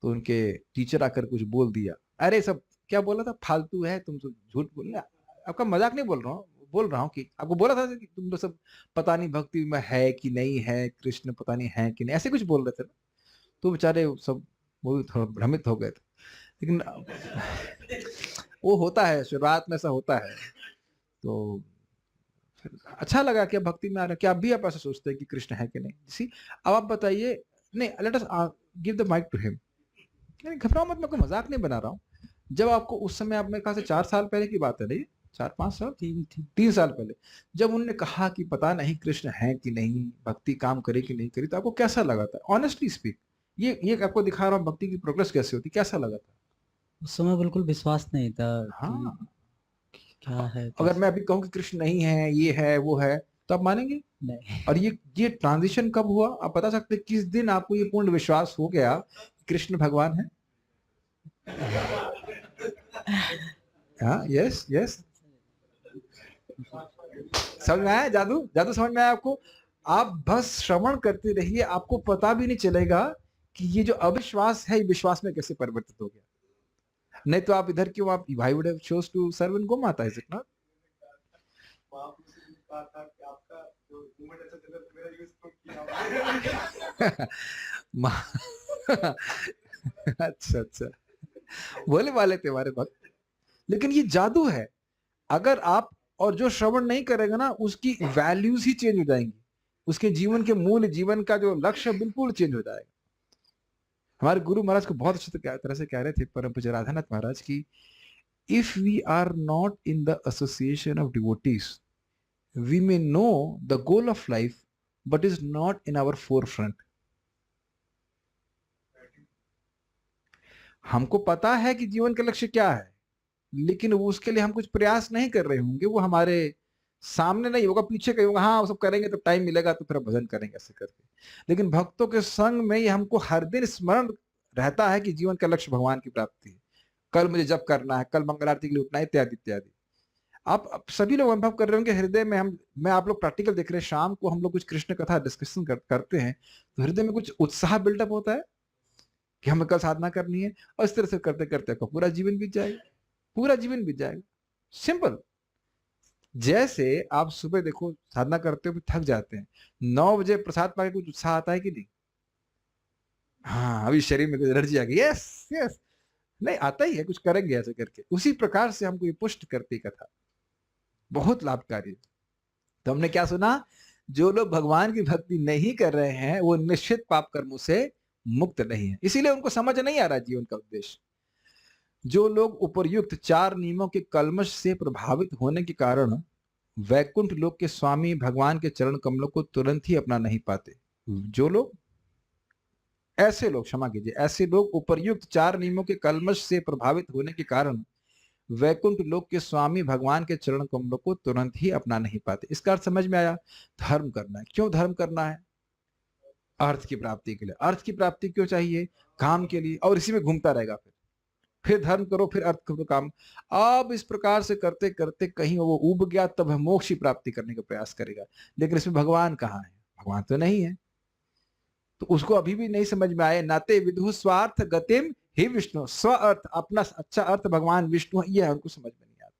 तो उनके टीचर आकर कुछ बोल दिया, अरे सब क्या बोला था, फालतू है, तुम सब झूठ बोल रहे। आपका मजाक नहीं बोल रहा हूँ कि आपको बोला था कि तुम लोग सब पता नहीं भक्ति में है कि नहीं है, कृष्ण पता नहीं है कि नहीं, ऐसे कुछ बोल रहे थे ना। तो बेचारे सब वो थोड़ा भ्रमित हो गए थे। लेकिन वो होता है, शुरुआत में ऐसा होता है। तो अच्छा लगा कि भक्ति में आ रहे, क्या अभी आप ऐसा सोचते हैं कि कृष्ण है कि नहीं? सी, अब आप बताइए। नहीं, let us give the mic to him. घबराओ मत, मैं कोई मजाक नहीं बना रहा हूँ। जब आपको उस समय, आप मेरे ख्याल से 4 साल पहले की बात है, नहीं 4-5 साल, 3 साल पहले, जब उन्होंने कहा कि पता नहीं कृष्ण है कि नहीं, भक्ति काम करे कि नहीं करी, तो आपको कैसा लगा था? ऑनेस्टली स्पीक, ये आपको दिखा रहा हूँ भक्ति की प्रोग्रेस कैसे होती, कैसा लगा था उस समय? बिल्कुल विश्वास नहीं था। हाँ, क्या है अगर मैं अभी कहूँ कि कृष्ण नहीं है, ये है वो है, तो आप मानेंगे नहीं। और ये ट्रांजिशन कब हुआ, आप बता सकते किस दिन आपको ये पूर्ण विश्वास हो गया कृष्ण भगवान है? हाँ, यस यस, समझ में आया? जादू समझ में आया आपको? आप बस श्रवण करते रहिए, आपको पता भी नहीं चलेगा कि ये जो अविश्वास है, ये विश्वास में कैसे परिवर्तित हो गया। नहीं तो आप इधर क्यों, आप भाई would have chose to serve in गोमाता, इज इट नॉट? अच्छा, बोले वाले थे हमारे भक्त, लेकिन ये जादू है। अगर आप, और जो श्रवण नहीं करेगा ना, उसकी वैल्यूज ही चेंज हो जाएंगी, उसके जीवन के मूल, जीवन का जो लक्ष्य बिल्कुल चेंज हो जाएगा। हमारे गुरु महाराज को बहुत अच्छी तरह से कह रहे थे परम पूज्य राधानाथ महाराज की, if we are not in the association of devotees, we may know the goal of life but is not in our forefront. हमको पता है कि जीवन का लक्ष्य क्या है, लेकिन वो उसके लिए हम कुछ प्रयास नहीं कर रहे होंगे, वो हमारे सामने नहीं होगा, पीछे कहीं होगा, हाँ वो सब करेंगे तो टाइम मिलेगा तो फिर भजन करेंगे ऐसे करके। लेकिन भक्तों के संग में ये हमको हर दिन स्मरण रहता है कि जीवन का लक्ष्य भगवान की प्राप्ति है। कल मुझे जप करना है, कल मंगल आरती के लिए उठना है, इत्यादि इत्यादि। आप सभी लोग अनुभव कर रहे होंगे हृदय में, मैं आप लोग प्रैक्टिकल देख रहे हैं, शाम को हम लोग कुछ कृष्ण कथा डिस्कशन करते हैं तो हृदय में कुछ उत्साह बिल्डअप होता है कि हमें कल साधना करनी है, और इस तरह से करते करते आपका पूरा जीवन बीत जाएगा, पूरा जीवन बीत जाएगा। सिंपल। जैसे आप सुबह देखो साधना करते हो, थक जाते हैं, 9 बजे प्रसाद पाके कुछ उत्साह आता है कि नहीं? हाँ, अभी शरीर में कुछ एनर्जी आ गई, यस यस, नहीं आता ही है, कुछ करेंगे ऐसे करके। उसी प्रकार से हमको ये पुष्ट करती कथा बहुत लाभकारी है। तो हमने क्या सुना, जो लोग भगवान की भक्ति नहीं कर रहे हैं वो निश्चित पाप कर्मों से मुक्त नहीं है, इसीलिए उनको समझ नहीं आ रहा जीवन का उद्देश्य। जो लोग उपर्युक्त 4 नियमों के कल्मश से प्रभावित होने के कारण वैकुंठ लोक के स्वामी भगवान के चरण कमलों को तुरंत ही अपना नहीं पाते, जो लोग ऐसे लोग, क्षमा कीजिए, ऐसे लोग उपर्युक्त 4 नियमों के कल्मश से प्रभावित होने के कारण वैकुंठ लोक के स्वामी भगवान के चरण कमलों को तुरंत ही अपना नहीं पाते। इसका अर्थ समझ में आया? धर्म करना है। क्यों धर्म करना है? अर्थ की प्राप्ति के लिए। अर्थ की प्राप्ति क्यों चाहिए? काम के लिए, और इसी में घूमता रहेगा। फिर धर्म करो, फिर अर्थ करो, काम। अब इस प्रकार से करते करते कहीं वो उब गया, तब मोक्ष की प्राप्ति करने का प्रयास करेगा, लेकिन इसमें भगवान कहाँ है? भगवान तो नहीं है, तो उसको अभी भी नहीं समझ में आए। नाते विदु स्वार्थ गतिम ही विष्णु, स्व अर्थ, अपना अच्छा अर्थ भगवान विष्णु है, ये हमको समझ में नहीं आता।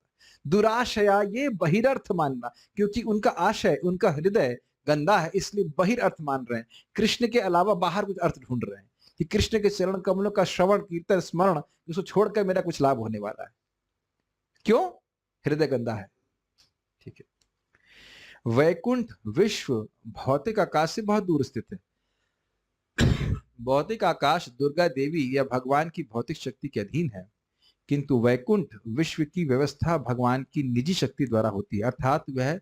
दुराशया, ये बहिरर्थ मानना, क्योंकि उनका आशय, उनका हृदय गंदा है, इसलिए बहिरर्थ मान रहे हैं, कृष्ण के अलावा बाहर कुछ अर्थ ढूंढ रहे हैं कि कृष्ण के चरण कमलों का श्रवण कीर्तन स्मरण, उसको छोड़कर मेरा कुछ लाभ होने वाला है। क्यों? हृदय गंदा है। ठीक है। वैकुंठ विश्व भौतिक आकाश से बहुत दूर स्थित है। भौतिक आकाश दुर्गा देवी या भगवान की भौतिक शक्ति के अधीन है, किंतु वैकुंठ विश्व की व्यवस्था भगवान की निजी शक्ति द्वारा होती है, अर्थात वह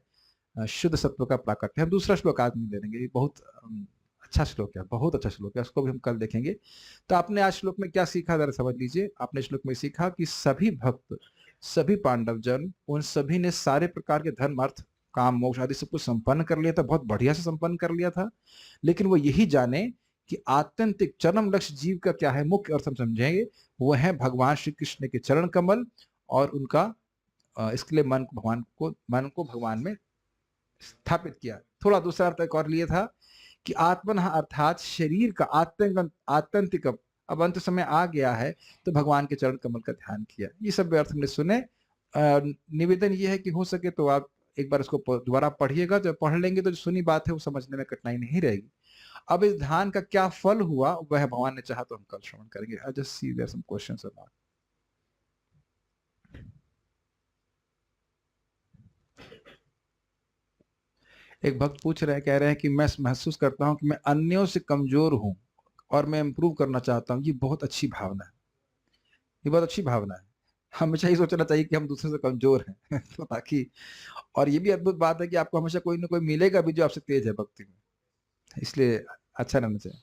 शुद्ध सत्व का प्राकट्य है। हम दूसरा श्लोक आज नहीं ले लेंगे, बहुत अच्छा श्लोक है, बहुत अच्छा श्लोक है, उसको भी हम कल देखेंगे। तो आपने आज श्लोक में क्या सीखा, जरा समझ लीजिए। आपने श्लोक में सीखा कि सभी भक्त, सभी पांडव जन, उन सभी ने सारे प्रकार के धर्म अर्थ काम मोक्ष आदि सब कुछ संपन्न कर लिया था, बहुत बढ़िया से संपन्न कर लिया था, लेकिन वो यही जाने कि आत्यंतिक चरम लक्ष्य जीव का क्या है, मुख्य अर्थ हम समझेंगे, वो है भगवान श्री कृष्ण के चरण कमल, और उनका इसके लिए मन को भगवान में स्थापित किया। थोड़ा दूसरा अर्थ एक और लिया था कि आत्मन अर्थात शरीर का आत्यंतिक अब अंत समय आ गया है, तो भगवान के चरण कमल का ध्यान किया। ये सब अर्थ हमने सुने। निवेदन ये है कि हो सके तो आप एक बार इसको दोबारा पढ़िएगा, जब पढ़ लेंगे तो जो सुनी बात है वो समझने में कठिनाई नहीं रहेगी। अब इस ध्यान का क्या फल हुआ, वह भगवान ने चाहा तो हम कल श्रवण करेंगे। I just see there some questions or not. एक भक्त पूछ रहे हैं, कह रहे हैं कि मैं महसूस करता हूं कि मैं अन्यों से कमजोर हूं और मैं इंप्रूव करना चाहता हूं। ये बहुत अच्छी भावना है, ये बहुत अच्छी भावना है। हमेशा ही सोचना चाहिए कि हम दूसरे से कमजोर हैं तो ताकि, और ये भी अद्भुत बात है कि आपको हमेशा कोई ना कोई मिलेगा भी जो आपसे तेज है भक्ति में, इसलिए अच्छा रहना चाहिए।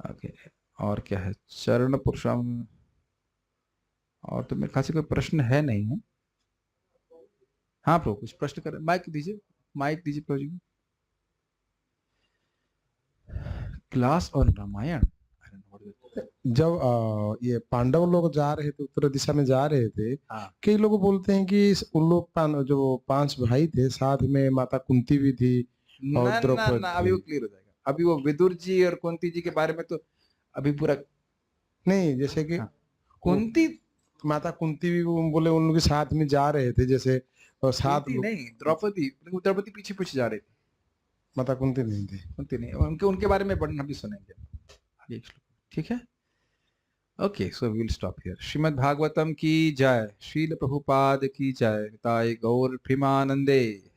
ओके, और क्या है? चरण पुरुषम, और तो मेरे ख्याल से कोई प्रश्न है नहीं है। हाँ प्रभु, कुछ प्रश्न करें, माइक दीजिए, माइक दीजिए प्रभु जी। Class on Ramayan. जब ये पांडव लोग जा रहे थे, उत्तर दिशा में जा रहे थे, हाँ। कई लोग बोलते हैं कि उन लोग जो 5 भाई थे, साथ में माता कुंती भी थी और ना, द्रौपदी ना, अभी वो क्लियर हो जाएगा। अभी वो विदुर जी और कुंती जी के बारे में तो अभी पूरा नहीं, जैसे कि हाँ। कुंती, माता कुंती भी वो बोले उन लोग के साथ में जा रहे थे, जैसे और साथ कुंती नहीं, द्रौपदी, द्रौपदी पीछे पीछे जा रही थी, माता कुंती नहीं थी। कुंती नहीं। उनके बारे में वर्णन भी सुनेंगे। ठीक है। Okay, so we will stop here. Srimad Bhagavatam की जय, श्रील प्रभुपाद की जय, ताई गौर प्रेमानंदे।